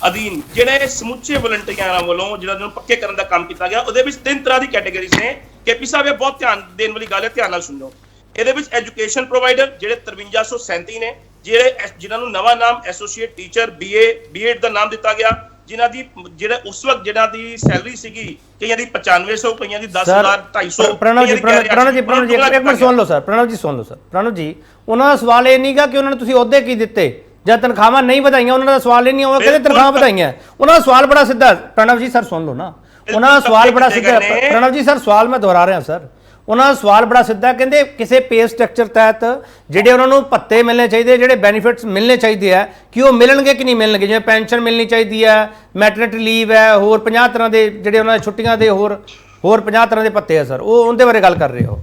ਅਧੀਨ ਜਿਹੜੇ ਸਮੁੱਚੇ ਵਲੰਟੀਅਰਾਂ ਵੱਲੋਂ ਜਿਹੜਾ ਨੂੰ ਪੱਕੇ ਕਰਨ ਦਾ ਕੰਮ ਕੀਤਾ ਗਿਆ, ਉਹਦੇ ਵਿੱਚ 3 ਤਰ੍ਹਾਂ ਦੀ ਕੈਟਾਗਰੀਜ਼ ਨੇ। ਕੇਪੀ ਸਾਹਿਬ ਇਹ ਬਹੁਤ ਧਿਆਨ ਦੇਣ ਵਾਲੀ ਗੱਲ ਹੈ, ਧਿਆਨ ਨਾਲ ਸੁਣੋ। ਇਹਦੇ ਵਿੱਚ ਐਜੂਕੇਸ਼ਨ ਪ੍ਰੋਵਾਈਡਰ ਜਿਹੜੇ 5337 ਨੇ, ਜਿਨ੍ਹਾਂ ਨੂੰ ਨਵਾਂ ਨਾਮ ਐਸੋਸੀਏਟ ਟੀਚਰ BA ਦਾ ਨਾਮ ਦਿੱਤਾ ਗਿਆ, ਜਿਨ੍ਹਾਂ ਦੀ ਜਿਹੜਾ ਉਸ ਵਕਤ ਜਿਹਨਾਂ ਦੀ ਸੈਲਰੀ ਸੀਗੀ ਕਈਆਂ ਦੀ 9500, ਕਈਆਂ ਦੀ 10,000 250। ਪ੍ਰਣਵ ਜੀ ਇੱਕ ਮਿੰਟ ਸੁਣ ਲਓ ਸਰ, ਪ੍ਰਣਵ ਜੀ ਸੁਣ ਲਓ ਸਰ। ਪ੍ਰਣਵ ਜੀ, ਉਹਨਾਂ ਦਾ ਸਵਾਲ ਇਹ ਨਹੀਂਗਾ ਕਿ ਉਹਨਾਂ ਨੂੰ ਤੁਸੀਂ ਅਹੁਦੇ ਕੀ ਦਿੱਤੇ ਜਾਂ ਤਨਖਾਹਾਂ ਨਹੀਂ ਵਧਾਈਆਂ, ਉਹਨਾਂ ਦਾ ਸਵਾਲ ਇਹ ਨਹੀਂ, ਉਹ ਕਹਿੰਦੇ ਤਨਖਾਹਾਂ ਵਧਾਈਆਂ। ਉਹਨਾਂ ਦਾ ਸਵਾਲ ਬੜਾ ਸਿੱਧਾ। ਪ੍ਰਣਵ ਜੀ ਸਰ ਸੁਣ ਲਓ ਨਾ, ਉਹਨਾਂ ਦਾ ਸਵਾਲ ਬੜਾ ਸਿੱਧਾ। ਪ੍ਰਣਵ ਜੀ ਸਰ ਸਵਾਲ ਮੈਂ ਦੁਹਰਾ ਰਿਹਾ ਸਰ, ਉਹਨਾਂ ਦਾ ਸਵਾਲ ਬੜਾ ਸਿੱਧਾ। ਕਹਿੰਦੇ ਕਿਸੇ ਪੇ ਸਟਰਕਚਰ ਤਹਿਤ ਜਿਹੜੇ ਉਹਨਾਂ ਨੂੰ ਭੱਤੇ ਮਿਲਣੇ ਚਾਹੀਦੇ, ਜਿਹੜੇ ਬੈਨੀਫਿਟਸ ਮਿਲਣੇ ਚਾਹੀਦੇ ਆ, ਕਿ ਉਹ ਮਿਲਣਗੇ ਕਿ ਨਹੀਂ ਮਿਲਣਗੇ? ਜਿਵੇਂ ਪੈਨਸ਼ਨ ਮਿਲਣੀ ਚਾਹੀਦੀ ਹੈ, ਮੈਟਰਨਿਟੀ ਲੀਵ ਹੈ, ਹੋਰ 50 ਤਰ੍ਹਾਂ ਦੇ ਜਿਹੜੇ ਉਹਨਾਂ ਦੇ ਛੁੱਟੀਆਂ ਦੇ ਹੋਰ 50 ਤਰ੍ਹਾਂ ਦੇ ਭੱਤੇ ਆ ਸਰ, ਉਹ ਉਹਦੇ ਬਾਰੇ ਗੱਲ ਕਰ ਰਹੇ ਹੋ?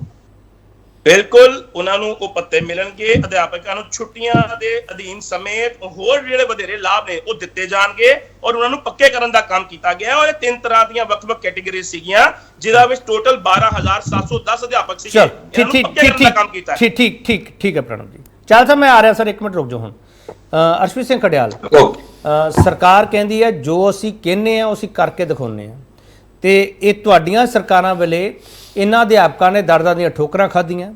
ਬਿਲਕੁਲ, ਉਹਨਾਂ ਨੂੰ ਉਹ ਭੱਤੇ ਮਿਲਣਗੇ। ਅਧਿਆਪਕਾਂ ਨੂੰ ਛੁੱਟੀਆਂ ਦੇ ਅਧੀਨ ਸਮੇਤ ਹੋਰ ਜਿਹੜੇ ਵਧੇਰੇ ਲਾਭ ਨੇ ਉਹ ਦਿੱਤੇ ਜਾਣਗੇ ਔਰ ਉਹਨਾਂ ਨੂੰ ਪੱਕੇ ਕਰਨ ਦਾ ਕੰਮ ਕੀਤਾ ਗਿਆ। ਔਰ ਇਹ 3 ਤਰ੍ਹਾਂ ਦੀਆਂ ਵੱਖ-ਵੱਖ ਕੈਟਾਗਰੀ ਸੀਗੀਆਂ, ਜਿਹਦਾ ਵਿੱਚ ਟੋਟਲ 12,710 ਅਧਿਆਪਕ ਸੀਗੇ। ਇਹਨਾਂ ਨੂੰ ਪੱਕੇ ਕਰਨ ਦਾ ਕੰਮ ਕੀਤਾ ਹੈ। ਠੀਕ ਹੈ ਪ੍ਰਣਵ ਜੀ। ਚਾਲ ਸਾਹਿਬ ਮੈਂ ਆ ਰਿਹਾ ਸਰ, 1 ਮਿੰਟ ਰੁਕ ਜਾਓ। ਹੁਣ ਅਰਸ਼ਪ੍ਰੀਤ ਸਿੰਘ ਖਡਿਆਲ, ਸਰਕਾਰ ਕਹਿੰਦੀ ਹੈ ਜੋ ਅਸੀਂ ਕਹਿੰਦੇ ਆ ਅਸੀਂ ਕਰਕੇ ਦਿਖਾਉਂਦੇ ਆ, ਤੇ ਇਹ ਤੁਹਾਡੀਆਂ ਸਰਕਾਰਾਂ ਵੇਲੇ ਇਹਨਾਂ ਅਧਿਆਪਕਾਂ ਨੇ ਦਰਦਾਂ ਦੀਆਂ ਠੋਕਰਾਂ ਖਾਧੀਆਂ,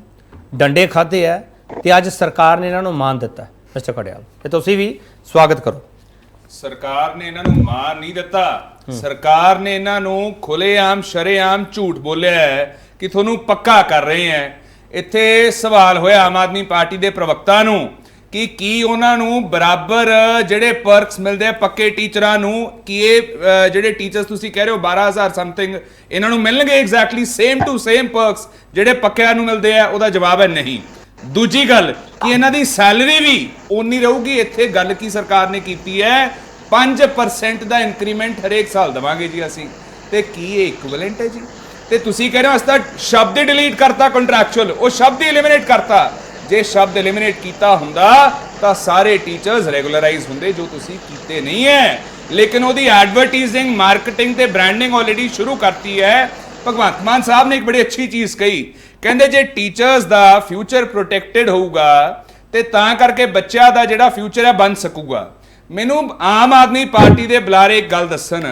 ਡੰਡੇ ਖਾਧੇ ਆ, ਤੇ ਅੱਜ ਸਰਕਾਰ ਨੇ ਇਹਨਾਂ ਨੂੰ ਮਾਨ ਦਿੱਤਾ। ਮਿਸਟਰ ਖਡਿਆਲ, ਤੇ ਤੁਸੀਂ ਵੀ ਸਵਾਗਤ ਕਰੋ। ਸਰਕਾਰ ਨੇ ਇਹਨਾਂ ਨੂੰ ਮਾਨ ਨਹੀਂ ਦਿੱਤਾ, ਸਰਕਾਰ ਨੇ ਇਹਨਾਂ ਨੂੰ ਖੁੱਲੇਆਮ ਸ਼ਰੇਆਮ ਝੂਠ ਬੋਲਿਆ ਹੈ ਕਿ ਤੁਹਾਨੂੰ ਪੱਕਾ ਕਰ ਰਹੇ ਹੈ। ਇੱਥੇ ਸਵਾਲ ਹੋਇਆ ਆਮ ਆਦਮੀ ਪਾਰਟੀ ਦੇ ਪ੍ਰਵਕਤਾ ਨੂੰ ਕਿ ਕੀ ਉਹਨਾਂ ਨੂੰ ਬਰਾਬਰ ਜਿਹੜੇ ਪਰਕਸ ਮਿਲਦੇ ਆ ਪੱਕੇ ਟੀਚਰਾਂ ਨੂੰ, ਕਿ ਇਹ ਜਿਹੜੇ ਟੀਚਰਸ ਤੁਸੀਂ ਕਹਿ ਰਹੇ ਹੋ 12,000 ਸਮਥਿੰਗ, ਇਹਨਾਂ ਨੂੰ ਮਿਲਣਗੇ ਐਗਜ਼ੈਕਟਲੀ ਸੇਮ ਟੂ ਸੇਮ ਪਰਕਸ ਜਿਹੜੇ ਪੱਕਿਆਂ ਨੂੰ ਮਿਲਦੇ ਆ? ਉਹਦਾ ਜਵਾਬ ਹੈ ਨਹੀਂ। ਦੂਜੀ ਗੱਲ ਕਿ ਇਹਨਾਂ ਦੀ ਸੈਲਰੀ ਵੀ ਓਨੀ ਰਹੂਗੀ। ਇੱਥੇ ਗੱਲ ਕੀ ਸਰਕਾਰ ਨੇ ਕੀਤੀ ਹੈ, 5% ਦਾ ਇੰਕਰੀਮੈਂਟ ਹਰੇਕ ਸਾਲ ਦੇਵਾਂਗੇ ਜੀ ਅਸੀਂ, ਤੇ ਕੀ ਇਹ ਇਕੁਇਵਲੈਂਟ ਹੈ ਜੀ? ਤੇ ਤੁਸੀਂ ਕਹਿ ਰਹੇ ਹੋ ਅਸੀਂ ਤਾਂ ਸ਼ਬਦ ਹੀ ਡਿਲੀਟ ਕਰਤਾ, ਕੰਟਰੈਕਚੁਅਲ, ਉਹ ਸ਼ਬਦ ਹੀ ਐਲੀਮੀਨੇਟ ਕਰਤਾ। ਜੇ ਸ਼ਬਦ ਐਲੀਮੀਨੇਟ ਕੀਤਾ ਹੁੰਦਾ ਤਾਂ ਸਾਰੇ ਟੀਚਰਸ ਰੈਗੂਲਰਾਈਜ਼ ਹੁੰਦੇ, ਜੋ ਤੁਸੀਂ ਕੀਤੇ ਨਹੀਂ ਹੈ। ਲੇਕਿਨ ਉਹਦੀ ਐਡਵਰਟਾਈਜ਼ਿੰਗ, ਮਾਰਕੀਟਿੰਗ ਤੇ ਬ੍ਰਾਂਡਿੰਗ ਆਲਰੇਡੀ ਸ਼ੁਰੂ ਕਰਤੀ ਹੈ। ਭਗਵੰਤ ਮਾਨ ਸਾਹਿਬ ਨੇ ਇੱਕ ਬੜੀ ਅੱਛੀ ਚੀਜ਼ ਕਹੀ, ਕਹਿੰਦੇ ਜੇ ਟੀਚਰਸ ਦਾ ਫਿਊਚਰ ਪ੍ਰੋਟੈਕਟਡ ਹੋਊਗਾ ਤੇ ਤਾਂ ਕਰਕੇ ਬੱਚਿਆਂ ਦਾ ਜਿਹੜਾ ਫਿਊਚਰ ਹੈ ਬਣ ਸਕੂਗਾ। ਮੈਨੂੰ ਆਮ ਆਦਮੀ ਪਾਰਟੀ ਦੇ ਬੁਲਾਰੇ ਇੱਕ ਗੱਲ ਦੱਸਣ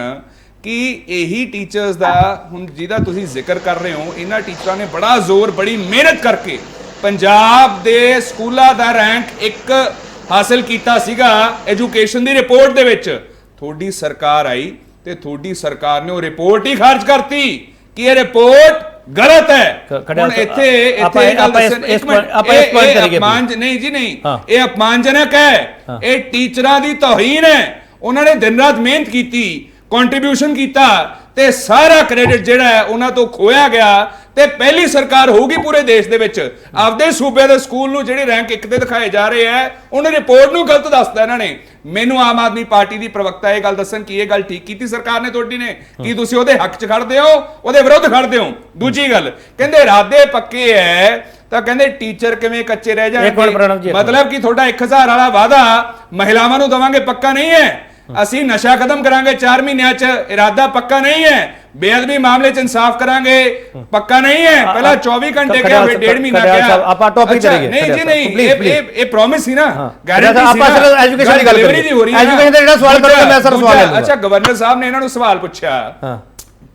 ਕਿ ਇਹੀ ਟੀਚਰਸ ਦਾ ਹੁਣ ਜਿਹਦਾ ਤੁਸੀਂ ਜ਼ਿਕਰ ਕਰ ਰਹੇ ਹੋ, ਇਹਨਾਂ ਟੀਚਰਾਂ ਨੇ ਬੜਾ ਜ਼ੋਰ, ਬੜੀ ਮਿਹਨਤ ਕਰਕੇ ਪੰਜਾਬ ਦੇ ਸਕੂਲਾਂ ਦਾ ਰੈਂਕ 1 ਹਾਸਲ ਕੀਤਾ ਸੀਗਾ ਐਜੂਕੇਸ਼ਨ ਦੀ ਰਿਪੋਰਟ ਦੇ ਵਿੱਚ। ਤੁਹਾਡੀ ਸਰਕਾਰ ਆਈ ਤੇ ਤੁਹਾਡੀ ਸਰਕਾਰ ਨੇ ਉਹ ਰਿਪੋਰਟ ਹੀ ਖਾਰਜ ਕਰਤੀ ਕਿ ਇਹ ਰਿਪੋਰਟ ਗਲਤ ਹੈ। ਹੁਣ ਇੱਥੇ ਇਹ ਅਪਮਾਨਜਨਕ ਹੈ, ਇਹ ਟੀਚਰਾਂ ਦੀ ਤੋਹੀਨ ਹੈ। ਉਹਨਾਂ ਨੇ ਦਿਨ ਰਾਤ ਮਿਹਨਤ ਕੀਤੀ, ਕੰਟਰੀਬਿਊਸ਼ਨ ਕੀਤਾ, ਤੇ ਸਾਰਾ ਕ੍ਰੈਡਿਟ ਜਿਹੜਾ ਹੈ ਉਹਨਾਂ ਤੋਂ ਖੋਇਆ ਗਿਆ। ਤੇ ਪਹਿਲੀ ਸਰਕਾਰ ਹੋਊਗੀ ਪੂਰੇ ਦੇਸ਼ ਦੇ ਵਿੱਚ ਆਪਦੇ ਸੂਬੇ ਦੇ ਸਕੂਲ ਨੂੰ ਜਿਹੜੇ ਰੈਂਕ 1 ਤੇ ਦਿਖਾਏ ਜਾ ਰਹੇ ਹੈ, ਉਹਨੇ ਰਿਪੋਰਟ ਨੂੰ ਗਲਤ ਦੱਸਦਾ ਇਹਨਾਂ ਨੇ। ਮੈਨੂੰ ਆਮ ਆਦਮੀ ਪਾਰਟੀ ਦੀ ਪ੍ਰਵਕਤਾ ਇਹ ਗੱਲ ਦੱਸਣ ਕਿ ਇਹ ਗੱਲ ਠੀਕ ਕੀਤੀ ਸਰਕਾਰ ਨੇ ਤੁਹਾਡੀ ਨੇ, ਕੀ ਤੁਸੀਂ ਉਹਦੇ ਹੱਕ 'ਚ ਖੜਦੇ ਹੋ, ਉਹਦੇ ਵਿਰੁੱਧ ਖੜਦੇ ਹੋ? ਦੂਜੀ ਗੱਲ, ਕਹਿੰਦੇ ਇਰਾਦੇ ਪੱਕੇ ਹੈ ਤਾਂ ਕਹਿੰਦੇ ਟੀਚਰ ਕਿਵੇਂ ਕੱਚੇ ਰਹਿ ਜਾਣਗੇ? ਮਤਲਬ ਕਿ ਤੁਹਾਡਾ 1000 ਵਾਲਾ ਵਾਅਦਾ ਮਹਿਲਾਵਾਂ ਨੂੰ ਦਵਾਂਗੇ ਪੱਕਾ ਨਹੀਂ ਹੈ। ਅਸੀਂ ਨਸ਼ਾ ਖਤਮ ਕਰਾਂਗੇ 4 ਮਹੀਨਿਆਂ 'ਚ, ਇਰਾਦਾ ਪੱਕਾ ਨਹੀਂ ਹੈ। ਬੇਅਦਬੀ ਮਾਮਲੇ 'ਚ ਇਨਸਾਫ ਕਰਾਂਗੇ, ਪੱਕਾ ਨਹੀਂ ਹੈ। ਪਹਿਲਾਂ 24 ਘੰਟੇ ਕਿਹਾ, ਫਿਰ 1.5 ਮਹੀਨਾ ਕਿਹਾ। ਆਪਾਂ ਟੌਪਿਕ ਚਲੇ ਗਏ। ਨਹੀਂ ਜੀ ਨਹੀਂ, ਇਹ ਪ੍ਰੋਮਿਸ ਸੀ ਨਾ, ਗਾਰੰਟੀ ਸੀ ਆਪਾਂ ਨਾ। ਐਜੂਕੇਸ਼ਨ ਦੀ ਗੱਲ ਕਰੀਏ, ਐਜੂਕੇਸ਼ਨ ਦਾ ਜਿਹੜਾ ਸਵਾਲ ਕਰੋਗੇ ਮੈਂ ਸਰ ਸਵਾਲ ਲਵਾਂਗਾ। ਅੱਛਾ, ਗਵਰਨਰ ਸਾਹਿਬ ਨੇ ਇਹਨਾਂ ਨੂੰ ਸਵਾਲ ਪੁੱਛਿਆ, ਹਾਂ,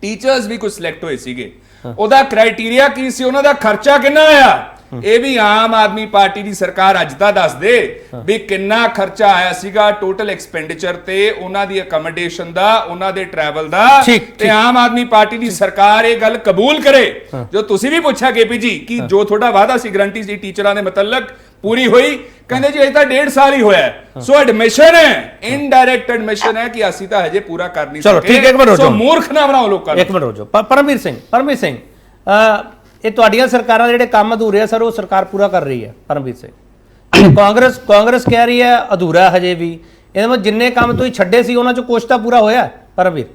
ਟੀਚਰਸ ਵੀ ਕੁਝ ਸਿਲੈਕਟ ਹੋਏ ਸੀਗੇ, ਉਹਦਾ ਕ੍ਰਾਈਟੇਰੀਆ ਕੀ ਸੀ, ਉਹਨਾਂ ਦਾ ਖਰਚਾ ਕਿੰਨਾ ਆਇਆ? ਇਹ ਵੀ ਆਮ ਆਦਮੀ ਪਾਰਟੀ ਦੀ ਸਰਕਾਰ ਅੱਜ ਦਾ ਦੱਸ ਦੇ ਵੀ ਕਿੰਨਾ ਖਰਚਾ ਆਇਆ ਸੀਗਾ ਟੋਟਲ ਐਕਸਪੈਂਡੀਚਰ ਤੇ, ਉਹਨਾਂ ਦੀ ਅਕਮੋਡੇਸ਼ਨ ਦਾ, ਉਹਨਾਂ ਦੇ ਟਰੈਵਲ ਦਾ। ਤੇ ਆਮ ਆਦਮੀ ਪਾਰਟੀ ਦੀ ਸਰਕਾਰ ਇਹ ਗੱਲ ਕਬੂਲ ਕਰੇ। ਜੋ ਤੁਸੀਂ ਵੀ ਪੁੱਛਿਆ ਕੇਪੀ ਜੀ ਕਿ ਜੋ ਤੁਹਾਡਾ ਵਾਅਦਾ ਸੀ, ਗਰੰਟੀ ਸੀ ਟੀਚਰਾਂ ਦੇ ਮੁਤਲਕ, ਪੂਰੀ ਹੋਈ? ਕਹਿੰਦੇ ਜੀ ਅਜੇ ਤਾਂ 1.5 ਸਾਲ ਹੀ ਹੋਇਆ। ਸੋ ਐਡਮਿਸ਼ਨ ਹੈ, ਇਨਡਾਇਰੈਕਟ ਐਡਮਿਸ਼ਨ ਹੈ ਕਿ ਅਸੀਂ ਤਾਂ ਹਜੇ ਪੂਰਾ ਕਰ ਨਹੀਂ ਸਕੇ। ਚਲੋ ਠੀਕ ਹੈ, ਇੱਕ ਮਿੰਟ ਰੁਕੋ, ਸੋ ਮੂਰਖ ਨਾ ਬਣਾਓ ਲੋਕਾਂ ਨੂੰ। ਇੱਕ ਮਿੰਟ ਰੁਕੋ। ਪਰਮਵੀਰ ਸਿੰਘ, ਇਹ ਤੁਹਾਡੀਆਂ ਸਰਕਾਰਾਂ ਦੇ ਜਿਹੜੇ ਕੰਮ ਅਧੂਰੇ ਆ ਸਰ, ਉਹ ਸਰਕਾਰ ਪੂਰਾ ਕਰ ਰਹੀ ਹੈ। ਪਰਮਵੀਰ ਸਿੰਘ, ਕਾਂਗਰਸ ਕਹਿ ਰਹੀ ਹੈ ਅਧੂਰਾ ਹਜੇ ਵੀ। ਇਹਦੇ ਵਿੱਚ ਜਿੰਨੇ ਕੰਮ ਤੁਸੀਂ ਛੱਡੇ ਸੀ ਉਹਨਾਂ ਚੋਂ ਕੁਛ ਤਾਂ ਪੂਰਾ ਹੋਇਆ। ਪਰਮਵੀਰ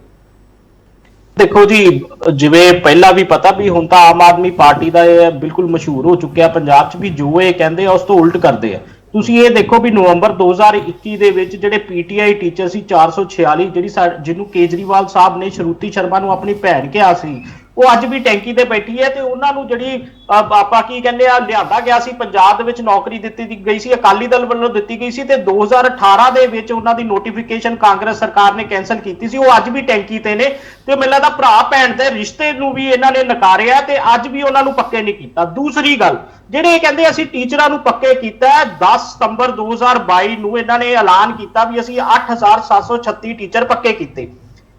ਦੇਖੋ ਜੀ, ਜਿਵੇਂ ਪਹਿਲਾਂ ਵੀ ਪਤਾ ਵੀ ਹੁਣ ਤਾਂ ਆਮ ਆਦਮੀ ਪਾਰਟੀ ਦਾ ਇਹ ਬਿਲਕੁਲ ਮਸ਼ਹੂਰ ਹੋ ਚੁੱਕਿਆ ਪੰਜਾਬ 'ਚ ਵੀ ਜੋ ਇਹ ਕਹਿੰਦੇ ਆ ਉਸ ਤੋਂ ਉਲਟ ਕਰਦੇ ਆ। ਤੁਸੀਂ ਇਹ ਦੇਖੋ ਵੀ ਨਵੰਬਰ 2021 ਦੇ ਵਿੱਚ ਜਿਹੜੇ ਪੀਟੀਆਈ ਟੀਚਰ ਸੀ 446, ਜਿਹਨੂੰ ਕੇਜਰੀਵਾਲ ਸਾਹਿਬ ਨੇ ਸ਼ਰੂਤੀ ਸ਼ਰਮਾ ਨੂੰ ਆਪਣੀ ਭੈਣ ਕਿਹਾ ਸੀ, ਉਹ ਅੱਜ ਵੀ ਟੈਂਕੀ ਤੇ ਬੈਠੀ ਹੈ। ਤੇ ਉਹਨਾਂ ਨੂੰ ਜਿਹੜੀ ਆਪਾਂ ਕੀ ਕਹਿੰਦੇ ਆ ਲਿਆਂਦਾ ਗਿਆ ਸੀ, ਪੰਜਾਬ ਦੇ ਵਿੱਚ ਨੌਕਰੀ ਦਿੱਤੀ ਗਈ ਸੀ, ਅਕਾਲੀ ਦਲ ਵੱਲੋਂ ਦਿੱਤੀ ਗਈ ਸੀ, ਤੇ 2018 ਦੇ ਵਿੱਚ ਉਹਨਾਂ ਦੀ ਨੋਟੀਫਿਕੇਸ਼ਨ ਕਾਂਗਰਸ ਸਰਕਾਰ ਨੇ ਕੈਨਸਲ ਕੀਤੀ ਸੀ। ਉਹ ਅੱਜ ਵੀ ਟੈਂਕੀ ਤੇ ਨੇ ਤੇ ਮੈਨੂੰ ਲੱਗਦਾ ਭਰਾ ਭੈਣ ਦੇ ਰਿਸ਼ਤੇ ਨੂੰ ਵੀ ਇਹਨਾਂ ਨੇ ਨਕਾਰਿਆ ਤੇ ਅੱਜ ਵੀ ਉਹਨਾਂ ਨੂੰ ਪੱਕੇ ਨਹੀਂ ਕੀਤਾ। ਦੂਸਰੀ ਗੱਲ, ਜਿਹੜੇ ਕਹਿੰਦੇ ਅਸੀਂ ਟੀਚਰਾਂ ਨੂੰ ਪੱਕੇ ਕੀਤਾ, 10 ਸਤੰਬਰ 2022 ਨੂੰ ਇਹਨਾਂ ਨੇ ਐਲਾਨ ਕੀਤਾ ਵੀ ਅਸੀਂ 8736 ਟੀਚਰ ਪੱਕੇ ਕੀਤੇ।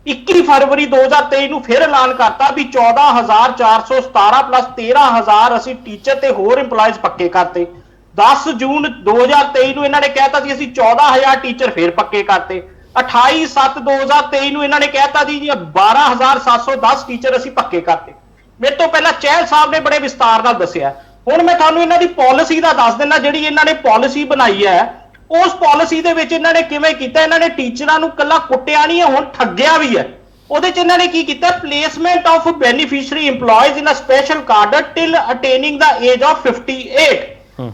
21 ਫਰਵਰੀ 2023 ਨੂੰ ਫਿਰ ਐਲਾਨ ਕਰਤਾ ਵੀ 14417 ਪਲੱਸ 13000 ਅਸੀਂ ਟੀਚਰ ਤੇ ਹੋਰ EMPLOYEES ਪੱਕੇ ਕਰਤੇ। 10 ਜੂਨ 2023 ਨੂੰ ਇਹਨਾਂ ਨੇ ਕਹਿਤਾ ਸੀ ਅਸੀਂ 14000 ਟੀਚਰ ਫਿਰ ਪੱਕੇ ਕਰਤੇ। 28/7/2023 ਨੂੰ ਇਹਨਾਂ ਨੇ ਕਹਿਤਾ ਜੀ 12710 ਟੀਚਰ ਅਸੀਂ ਪੱਕੇ ਕਰਤੇ। ਮੇਰੇ ਤੋਂ ਪਹਿਲਾਂ ਚਹਿਲ ਸਾਹਿਬ ਨੇ ਬੜੇ ਵਿਸਤਾਰ ਨਾਲ ਦੱਸਿਆ। ਹੁਣ ਮੈਂ ਤੁਹਾਨੂੰ ਇਹਨਾਂ ਦੀ ਪਾਲਿਸੀ ਦਾ ਦੱਸ ਦਿੰਦਾ, ਜਿਹੜੀ ਇਹਨਾਂ ਨੇ ਪਾਲਿਸੀ ਬਣਾਈ ਹੈ। ਉਸ ਪਾਲਿਸੀ ਦੇ ਵਿੱਚ ਇਹਨਾਂ ਨੇ ਕਿਵੇਂ ਕੀਤਾ, ਇਹਨਾਂ ਨੇ ਟੀਚਰਾਂ ਨੂੰ ਕੱਲਾ ਕੁੱਟਿਆ ਨਹੀਂ ਹੈ, ਹੁਣ ਠੱਗਿਆ ਵੀ ਹੈ। ਉਹਦੇ ਚ ਇਹਨਾਂ ਨੇ ਕੀ ਕੀਤਾ, placement of beneficiary EMPLOYEES in a special cadre till attaining the age of 58,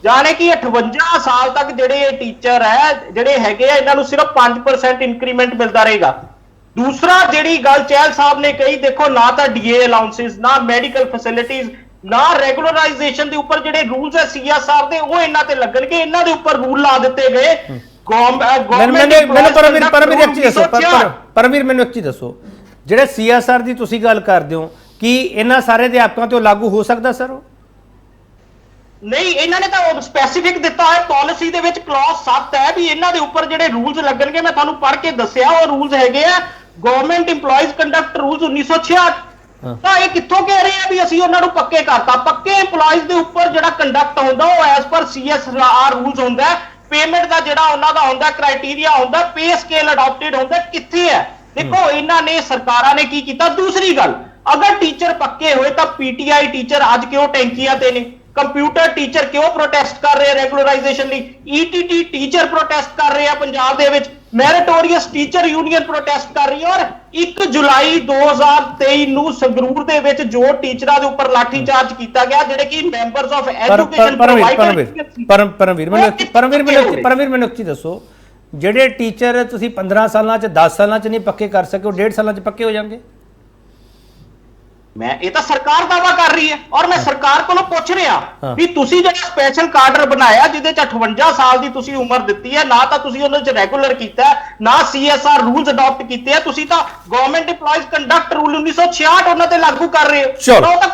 ਜਾਣੇ ਕਿ 58 ਸਾਲ ਤੱਕ ਜਿਹੜੇ ਟੀਚਰ ਹੈ ਜਿਹੜੇ ਹੈਗੇ ਆ, ਇਹਨਾਂ ਨੂੰ ਸਿਰਫ 5% ਇੰਕਰੀਮੈਂਟ ਮਿਲਦਾ ਰਹੇਗਾ। ਦੂਸਰਾ ਜਿਹੜੀ ਗੱਲ ਚਹਿਲ ਸਾਹਿਬ ਨੇ ਕਹੀ, ਦੇਖੋ ਨਾ ਤਾਂ DA ਅਲਾਉਂਸਸ, ਨਾ ਮੈਡੀਕਲ ਫੈਸਿਲਿਟੀਜ਼, ਨਾ ਰੈਗੂਲਰਾਈਜੇਸ਼ਨ ਦੇ ਉੱਪਰ ਜਿਹੜੇ ਰੂਲਸ ਹੈ CSR ਦੇ, ਉਹ ਇਹਨਾਂ ਤੇ ਲੱਗਣਗੇ। ਇਹਨਾਂ ਦੇ ਉੱਪਰ ਰੂਲ ਲਾ ਦਿੱਤੇ ਗਏ। ਪਰਮਵੀਰ ਮੈਨੂੰ ਇੱਕ ਚੀਜ਼ ਦੱਸੋ, ਜਿਹੜੇ CSR ਦੀ ਤੁਸੀਂ ਗੱਲ ਕਰਦੇ ਹੋ, ਕੀ ਇਹਨਾਂ ਸਾਰੇ ਅਧਿਆਪਕਾਂ ਤੇ ਲਾਗੂ ਹੋ ਸਕਦਾ ਸਰ? ਉਹ ਨਹੀਂ, ਇਹਨਾਂ ਨੇ ਤਾਂ ਸਪੈਸੀਫਿਕ ਦਿੱਤਾ ਹੈ ਪਾਲਿਸੀ ਦੇ ਵਿੱਚ, ਕਲੌਜ਼ 7 ਹੈ ਵੀ ਇਹਨਾਂ ਦੇ ਉੱਪਰ ਜਿਹੜੇ ਰੂਲਸ ਲੱਗਣਗੇ। ਮੈਂ ਤੁਹਾਨੂੰ ਪੜ੍ਹ ਕੇ ਦੱਸਿਆ, ਉਹ ਰੂਲਸ ਹੈਗੇ ਆ ਗਵਰਨਮੈਂਟ EMPLOYEES ਕੰਡਕਟ ਰੂਲਸ 1966। ਤਾਂ ਇਹ ਕਿੱਥੋਂ ਕਹਿ ਰਹੇ ਆ ਵੀ ਅਸੀਂ ਉਹਨਾਂ ਨੂੰ ਪੱਕੇ ਕਰਤਾ? ਪੱਕੇ EMPLOYEES ਦੇ ਉੱਪਰ ਜਿਹੜਾ ਕੰਡਕਟ ਹੁੰਦਾ ਉਹ ਐਸ ਪਰ CSR ਰੂਲਸ ਹੁੰਦਾ। ਪੇਮੈਂਟ ਦਾ ਜਿਹੜਾ ਉਹਨਾਂ ਦਾ ਹੁੰਦਾ ਕ੍ਰਾਈਟੇਰੀਆ ਹੁੰਦਾ, ਪੇ ਸਕੇਲ ਅਡਾਪਟਡ ਹੁੰਦਾ, ਕਿੱਥੇ ਹੈ? ਦੇਖੋ ਇਹਨਾਂ ਨੇ ਸਰਕਾਰਾਂ ਨੇ ਕੀ ਕੀਤਾ। ਦੂਸਰੀ ਗੱਲ, ਅਗਰ ਟੀਚਰ ਪੱਕੇ ਹੋਏ ਤਾਂ PTI ਟੀਚਰ ਅੱਜ ਕਿਉਂ ਟੈਂਕੀਆਂ ਤੇ ਨੇ? ਕੰਪਿਊਟਰ ਟੀਚਰ ਕਿਉਂ ਪ੍ਰੋਟੈਸਟ ਕਰ ਰਹੇ ਆ ਰੈਗੂਲਰਾਈਜੇਸ਼ਨ ਲਈ? ETT ਟੀਚਰ ਪ੍ਰੋਟੈਸਟ ਕਰ ਰਹੇ ਆ ਪੰਜਾਬ ਦੇ ਵਿੱਚ, ਮੈਰਿਟੋਰੀਅਸ ਟੀਚਰ ਯੂਨੀਅਨ ਪ੍ਰੋਟੈਸਟ ਕਰ ਰਹੀ ਹੈ। ਔਰ 1 ਜੁਲਾਈ 2023 ਨੂੰ ਸੰਗਰੂਰ ਦੇ ਵਿੱਚ ਜੋ ਟੀਚਰਾਂ ਦੇ ਉੱਪਰ ਲਾਠੀ ਚਾਰਜ ਕੀਤਾ ਗਿਆ, ਜਿਹੜੇ ਕਿ ਮੈਂਬਰਸ ਆਫ ਐਜੂਕੇਸ਼ਨ ਪਰਮਵੀਰ ਮੈਨੂੰ ਇੱਕ ਚੀਜ਼ ਦੱਸੋ, ਜਿਹੜੇ ਟੀਚਰ ਤੁਸੀਂ 15 ਸਾਲਾਂ 'ਚ 10 ਸਾਲਾਂ 'ਚ ਨਹੀਂ ਪੱਕੇ ਕਰ ਸਕੇ, ਉਹ 1.5 ਸਾਲਾਂ 'ਚ ਪੱਕੇ ਹੋ ਜਾਣਗੇ? ਮੈਂ ਇਹ ਤਾਂ ਸਰਕਾਰ ਦਾਵਾ ਕਰ ਰਹੀ ਹੈ ਔਰ ਮੈਂ ਸਰਕਾਰ ਕੋਲੋਂ ਪੁੱਛ ਰਿਹਾ ਵੀ ਤੁਸੀਂ ਜਿਹੜਾ ਸਪੈਸ਼ਲ ਕਾਡਰ ਬਣਾਇਆ ਜਿਹਦੇ ਚ 58 ਸਾਲ ਦੀ ਤੁਸੀਂ ਉਮਰ ਦਿੱਤੀ ਹੈ, ਨਾ ਤਾਂ ਤੁਸੀਂ ਉਹਦੇ ਚ ਰੈਗੂਲਰ ਕੀਤਾ, ਨਾ CSR ਰੂਲਸ ਅਡਾਪਟ ਕੀਤੇ ਆ, ਤੁਸੀਂ ਤਾਂ ਗਵਰਨਮੈਂਟ EMPLOYEES ਕੰਡਕਟ ਰੂਲ 1966 ਉਹਨਾਂ ਤੇ ਲਾਗੂ ਕਰ ਰਹੇ ਹੋ। ਉਹ ਤਾਂ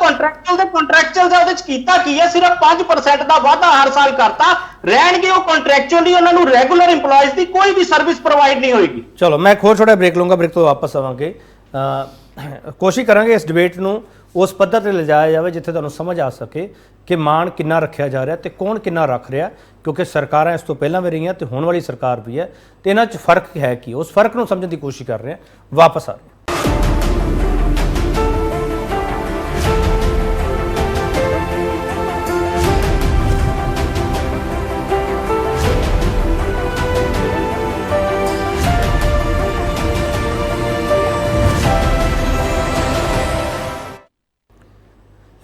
ਕੰਟਰੈਕਚੁਅਲ ਦਾ ਉਹਦੇ ਚ ਕੀਤਾ ਕੀ ਹੈ? ਸਿਰਫ 5% ਦਾ ਵਾਧਾ ਹਰ ਸਾਲ ਕਰਤਾ। ਰਹਿਣਗੇ ਉਹ ਕੰਟਰੈਕਚੁਅਲੀ, ਉਹਨਾਂ ਨੂੰ ਰੈਗੂਲਰ EMPLOYEES ਦੀ ਕੋਈ ਵੀ ਸਰਵਿਸ ਪ੍ਰੋਵਾਈਡ ਨਹੀਂ ਹੋਏਗੀ। ਚਲੋ ਮੈਂ ਹੋਰ ਥੋੜਾ ਬ੍ਰੇਕ ਲੂੰਗਾ, ਬ੍ਰੇਕ ਤੋਂ ਵਾਪਸ ਆਵਾਂਗੇ। ਕੋਸ਼ਿਸ਼ ਕਰਾਂਗੇ ਇਸ ਡਿਬੇਟ ਨੂੰ ਉਸ ਪੱਧਰ ਤੇ ਲਿਜਾਇਆ ਜਾਵੇ ਜਿੱਥੇ ਤੁਹਾਨੂੰ ਸਮਝ ਆ ਸਕੇ ਕਿ ਮਾਣ ਕਿੰਨਾ ਰੱਖਿਆ ਜਾ ਰਿਹਾ ਤੇ ਕੌਣ ਕਿੰਨਾ ਰੱਖ ਰਿਹਾ, ਕਿਉਂਕਿ ਸਰਕਾਰਾਂ ਇਸ ਤੋਂ ਪਹਿਲਾਂ ਵੀ ਰਹੀਆਂ ਤੇ ਹੁਣ ਵਾਲੀ ਸਰਕਾਰ ਵੀ ਹੈ, ਤੇ ਇਹਨਾਂ 'ਚ ਫਰਕ ਹੈ ਕੀ, ਉਸ ਫਰਕ ਨੂੰ ਸਮਝਣ ਦੀ ਕੋਸ਼ਿਸ਼ ਕਰ ਰਹੇ ਹਾਂ। ਵਾਪਸ ਆ ਰਹੇ ਹਾਂ।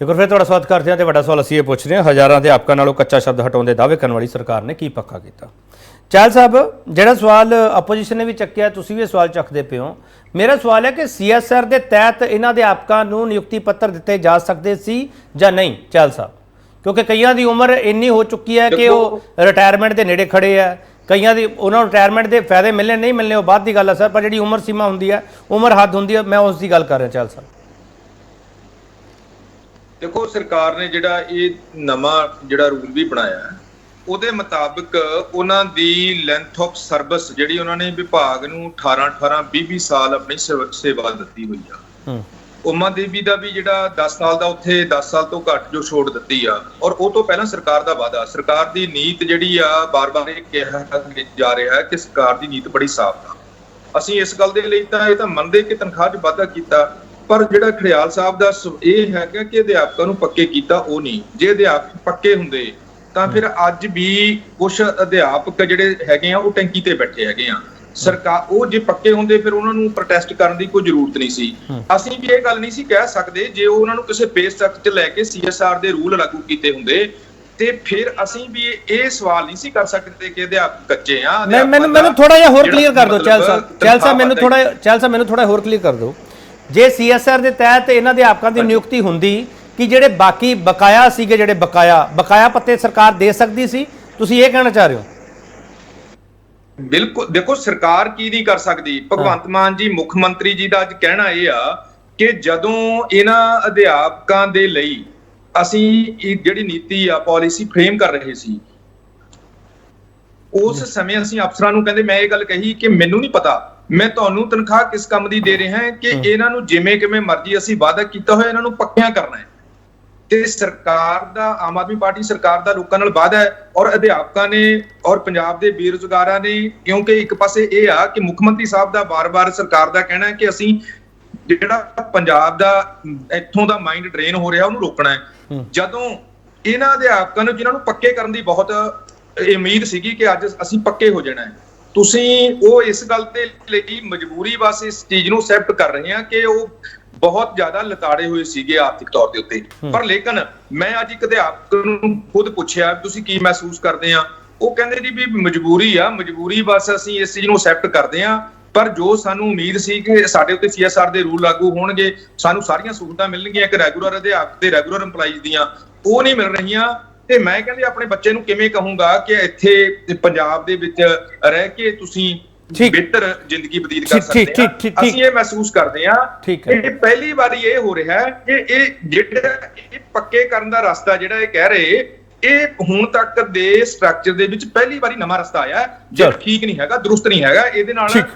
ਇੱਕ ਵਾਰ ਫਿਰ ਤੁਹਾਡਾ ਸਵਾਗਤ ਕਰਦੇ ਹਾਂ ਤੇ ਵੱਡਾ ਸਵਾਲ ਅਸੀਂ ਇਹ ਪੁੱਛ ਰਹੇ ਹਾਂ, ਹਜ਼ਾਰਾਂ ਅਧਿਆਪਕਾਂ ਨਾਲੋਂ ਕੱਚਾ ਸ਼ਬਦ ਹਟਾਉਣ ਦੇ ਦਾਅਵੇ ਕਰਨ ਵਾਲੀ ਸਰਕਾਰ ਨੇ ਕੀ ਪੱਕਾ ਕੀਤਾ? ਚਾਹਲ ਸਾਹਿਬ, ਜਿਹੜਾ ਸਵਾਲ ਆਪੋਜੀਸ਼ਨ ਨੇ ਵੀ ਚੱਕਿਆ, ਤੁਸੀਂ ਵੀ ਇਹ ਸਵਾਲ ਚੱਕਦੇ ਪਏ ਹੋ। ਮੇਰਾ ਸਵਾਲ ਹੈ ਕਿ CSR ਦੇ ਤਹਿਤ ਇਹਨਾਂ ਅਧਿਆਪਕਾਂ ਨੂੰ ਨਿਯੁਕਤੀ ਪੱਤਰ ਦਿੱਤੇ ਜਾ ਸਕਦੇ ਸੀ ਜਾਂ ਨਹੀਂ ਚਾਹਲ ਸਾਹਿਬ? ਕਿਉਂਕਿ ਕਈਆਂ ਦੀ ਉਮਰ ਇੰਨੀ ਹੋ ਚੁੱਕੀ ਹੈ ਕਿ ਉਹ ਰਿਟਾਇਰਮੈਂਟ ਦੇ ਨੇੜੇ ਖੜੇ ਆ, ਕਈਆਂ ਦੀ ਉਹਨਾਂ ਨੂੰ ਰਿਟਾਇਰਮੈਂਟ ਦੇ ਫਾਇਦੇ ਮਿਲਣੇ ਨਹੀਂ ਮਿਲਣੇ ਉਹ ਬਾਅਦ ਦੀ ਗੱਲ ਹੈ ਸਰ, ਪਰ ਜਿਹੜੀ ਉਮਰ ਸੀਮਾ ਹੁੰਦੀ ਹੈ, ਉਮਰ ਹੱਦ ਹੁੰਦੀ ਹੈ, ਮੈਂ ਉਸ ਦੀ ਗੱਲ ਕਰ ਰਿਹਾ ਚਾਹਲ ਸਾਹਿਬ। ਦੇਖੋ, ਸਰਕਾਰ ਨੇ ਜਿਹੜਾ ਇਹ ਨਵਾਂ ਜਿਹੜਾ ਰੂਲ ਵੀ ਬਣਾਇਆ ਹੈ, ਉਹਦੇ ਮੁਤਾਬਕ ਉਹਨਾਂ ਦੀ ਲੈਂਥ ਆਫ ਸਰਵਿਸ ਜਿਹੜੀ ਉਹਨਾਂ ਨੇ ਵਿਭਾਗ ਨੂੰ 18 20 ਸਾਲ ਆਪਣੀ ਸੇਵਾ ਦਿੱਤੀ ਹੋਈ ਆ। ਉਮਾ ਦੇਵੀ ਦਾ ਵੀ ਜਿਹੜਾ 10 ਸਾਲ ਦਾ, ਉੱਥੇ 10 ਸਾਲ ਤੋਂ ਘੱਟ ਜੋ ਛੋਟ ਦਿੱਤੀ ਆ, ਔਰ ਉਹ ਤੋਂ ਪਹਿਲਾਂ ਸਰਕਾਰ ਦਾ ਵਾਅਦਾ, ਸਰਕਾਰ ਦੀ ਨੀਤ ਜਿਹੜੀ ਆ, ਬਾਰ-ਬਾਰ ਇਹ ਕਿਹਾ ਜਾ ਰਿਹਾ ਹੈ ਕਿ ਸਰਕਾਰ ਦੀ ਨੀਤ ਬੜੀ ਸਾਫ਼ ਆ। ਅਸੀਂ ਇਸ ਗੱਲ ਦੇ ਲਈ ਤਾਂ ਇਹ ਤਾਂ ਮੰਨਦੇ ਕਿ ਤਨਖਾਹ 'ਚ ਵਾਧਾ ਕੀਤਾ, ਪਰ ਜਿਹੜਾ ਖੜਿਆਲ ਸਾਹਿਬ ਦਾ ਇਹ ਹੈਗਾ ਕਿ ਅਧਿਆਪਕਾਂ ਨੂੰ ਪੱਕੇ ਕੀਤਾ, ਉਹ ਨਹੀਂ। ਜੇ ਅਧਿਆਪਕ ਪੱਕੇ ਹੁੰਦੇ ਤਾਂ ਫਿਰ ਅੱਜ ਵੀ ਕੁਝ ਅਧਿਆਪਕ ਜਿਹੜੇ ਹੈਗੇ ਆ ਉਹ ਟੈਂਕੀ ਤੇ ਬੈਠੇ ਹੈਗੇ ਆ। ਸਰਕਾਰ ਉਹ ਜੇ ਪੱਕੇ ਹੁੰਦੇ ਫਿਰ ਉਹਨਾਂ ਨੂੰ ਪ੍ਰੋਟੈਸਟ ਕਰਨ ਦੀ ਕੋਈ ਜ਼ਰੂਰਤ ਨਹੀਂ ਸੀ। ਅਸੀਂ ਵੀ ਇਹ ਗੱਲ ਨਹੀਂ ਸੀ ਕਹਿ ਸਕਦੇ ਜੇ ਉਹਨਾਂ ਨੂੰ ਕਿਸੇ ਪੇ ਸਟਰਕਚਰ 'ਚ ਲੈ ਕੇ CSR ਦੇ ਰੂਲ ਲਾਗੂ ਕੀਤੇ ਹੁੰਦੇ ਤੇ ਫਿਰ ਅਸੀਂ ਵੀ ਇਹ ਸਵਾਲ ਨਹੀਂ ਸੀ ਕਰ ਸਕਦੇ ਕਿ ਅਧਿਆਪਕ ਕੱਚੇ ਆ। ਮੈਨੂੰ ਥੋੜਾ ਜਿਹਾ ਹੋਰ ਕਲੀਅਰ ਕਰ ਦਿਓ ਚਾਹਲ ਸਾਹਿਬ। ਚਾਹਲ ਸਾਹਿਬ ਮੈਨੂੰ ਥੋੜਾ ਹੋਰ ਕਲੀਅਰ ਕਰ ਦਿਓ। ਜੇ CSR ਦੇ ਤਹਿਤ ਇਹਨਾਂ ਅਧਿਆਪਕਾਂ ਦੀ ਨਿਯੁਕਤੀ ਹੁੰਦੀ ਕਿ ਜਿਹੜੇ ਬਾਕੀ ਬਕਾਇਆ ਸੀਗੇ, ਜਿਹੜੇ ਬਕਾਇਆ ਪੱਤੇ ਸਰਕਾਰ ਦੇ ਸਕਦੀ ਸੀ, ਤੁਸੀਂ ਇਹ ਕਹਿਣਾ ਚਾਹ ਰਹੇ ਹੋ? ਬਿਲਕੁਲ। ਦੇਖੋ, ਸਰਕਾਰ ਕੀ ਨਹੀਂ ਕਰ ਸਕਦੀ। ਭਗਵੰਤ ਮਾਨ ਜੀ ਮੁੱਖ ਮੰਤਰੀ ਜੀ ਦਾ ਅੱਜ ਕਹਿਣਾ ਇਹ ਆ ਕਿ ਜਦੋਂ ਇਹਨਾਂ ਅਧਿਆਪਕਾਂ ਦੇ ਲਈ ਅਸੀਂ ਜਿਹੜੀ ਨੀਤੀ ਆ, ਪਾਲਿਸੀ ਫਰੇਮ ਕਰ ਰਹੇ ਸੀ, ਉਸ ਸਮੇਂ ਅਸੀਂ ਅਫਸਰਾਂ ਨੂੰ ਕਹਿੰਦੇ, ਮੈਂ ਇਹ ਗੱਲ ਕਹੀ ਕਿ ਮੈਨੂੰ ਨਹੀਂ ਪਤਾ ਮੈਂ ਤੁਹਾਨੂੰ ਤਨਖਾਹ ਕਿਸ ਕੰਮ ਦੀ ਦੇ ਰਿਹਾ ਹਾਂ, ਕਿ ਇਹਨਾਂ ਨੂੰ ਜਿਵੇਂ ਕਿਵੇਂ ਮਰਜ਼ੀ ਅਸੀਂ ਵਾਅਦਾ ਕੀਤਾ ਹੋਇਆ ਇਹਨਾਂ ਨੂੰ ਪੱਕਿਆਂ ਕਰਨਾ ਹੈ। ਤੇ ਸਰਕਾਰ ਦਾ, ਆਮ ਆਦਮੀ ਪਾਰਟੀ ਸਰਕਾਰ ਦਾ ਲੋਕਾਂ ਨਾਲ ਵਾਅਦਾ ਹੈ, ਔਰ ਅਧਿਆਪਕਾਂ ਨੇ ਔਰ ਪੰਜਾਬ ਦੇ ਬੇਰੁਜ਼ਗਾਰਾਂ ਨੇ, ਕਿਉਂਕਿ ਇੱਕ ਪਾਸੇ ਇਹ ਆ ਕਿ ਮੁੱਖ ਮੰਤਰੀ ਸਾਹਿਬ ਦਾ ਵਾਰ-ਵਾਰ ਸਰਕਾਰ ਦਾ ਕਹਿਣਾ ਹੈ ਕਿ ਅਸੀਂ ਜਿਹੜਾ ਪੰਜਾਬ ਦਾ ਇੱਥੋਂ ਦਾ ਮਾਈਂਡ ਡਰੇਨ ਹੋ ਰਿਹਾ ਉਹਨੂੰ ਰੋਕਣਾ ਹੈ। ਜਦੋਂ ਇਹਨਾਂ ਅਧਿਆਪਕਾਂ ਨੂੰ ਜਿਨ੍ਹਾਂ ਨੂੰ ਪੱਕੇ ਕਰਨ ਦੀ ਬਹੁਤ ਉਮੀਦ ਸੀਗੀ ਕਿ ਅੱਜ ਅਸੀਂ ਪੱਕੇ ਹੋ ਜਾਣਾ ਹੈ, ਤੁਸੀਂ ਉਹ ਇਸ ਗੱਲ ਦੇ ਲਈ ਮਜਬੂਰੀ ਬਸ ਇਸ ਚੀਜ਼ ਨੂੰ ਐਕਸੈਪਟ ਕਰ ਰਹੇ ਆ ਕਿ ਉਹ ਬਹੁਤ ਜ਼ਿਆਦਾ ਲਤਾੜੇ ਹੋਏ ਸੀਗੇ ਆਰਥਿਕ ਤੌਰ ਦੇ ਉੱਤੇ। ਪਰ ਲੇਕਿਨ ਮੈਂ ਅੱਜ ਇੱਕ ਅਧਿਆਪਕ ਨੂੰ ਖੁਦ ਪੁੱਛਿਆ ਤੁਸੀਂ ਕੀ ਮਹਿਸੂਸ ਕਰਦੇ ਆ, ਉਹ ਕਹਿੰਦੇ ਜੀ ਵੀ ਮਜਬੂਰੀ ਆ, ਮਜਬੂਰੀ ਬਸ ਅਸੀਂ ਇਸ ਚੀਜ਼ ਨੂੰ ਐਕਸੈਪਟ ਕਰਦੇ ਆ, ਪਰ ਜੋ ਸਾਨੂੰ ਉਮੀਦ ਸੀ ਕਿ ਸਾਡੇ ਉੱਤੇ CSR ਦੇ ਰੂਲ ਲਾਗੂ ਹੋਣਗੇ, ਸਾਨੂੰ ਸਾਰੀਆਂ ਸਹੂਲਤਾਂ ਮਿਲਣਗੀਆਂ ਕਿ ਰੈਗੂਲਰ ਅਧਿਆਪਕ ਤੇ ਰੈਗੂਲਰ EMPLOYEES ਦੀਆਂ, ਉਹ ਨਹੀਂ ਮਿਲ ਰਹੀਆਂ। ਤੇ ਮੈਂ ਕਹਿੰਦੇ ਆਪਣੇ ਬੱਚੇ ਨੂੰ ਕਿਵੇਂ ਕਹੂੰਗਾ ਕਿ ਇੱਥੇ ਪੰਜਾਬ ਦੇ ਵਿੱਚ ਰਹਿ ਕੇ ਤੁਸੀਂ ਬਿਹਤਰ ਜ਼ਿੰਦਗੀ ਬਤੀਤ ਕਰ ਸਕਦੇ ਆ। ਅਸੀਂ ਇਹ ਮਹਿਸੂਸ ਕਰਦੇ ਆ ਇਹ ਪਹਿਲੀ ਵਾਰੀ ਇਹ ਹੋ ਰਿਹਾ ਹੈ ਕਿ ਇਹ ਜਿਹੜਾ ਇਹ ਪੱਕੇ ਕਰਨ ਦਾ ਰਸਤਾ ਜਿਹੜਾ ਇਹ ਕਹਿ ਰਹੇ, ਇਹ ਹੁਣ ਤੱਕ ਦੇ ਸਟਰਕਚਰ ਦੇ ਵਿੱਚ ਪਹਿਲੀ ਵਾਰੀ ਨਵਾਂ ਰਸਤਾ ਆਇਆ ਜਿਹੜਾ ਠੀਕ ਨਹੀਂ ਹੈਗਾ, ਦਰੁਸਤ ਨਹੀਂ ਹੈਗਾ। ਇਹਦੇ ਨਾਲ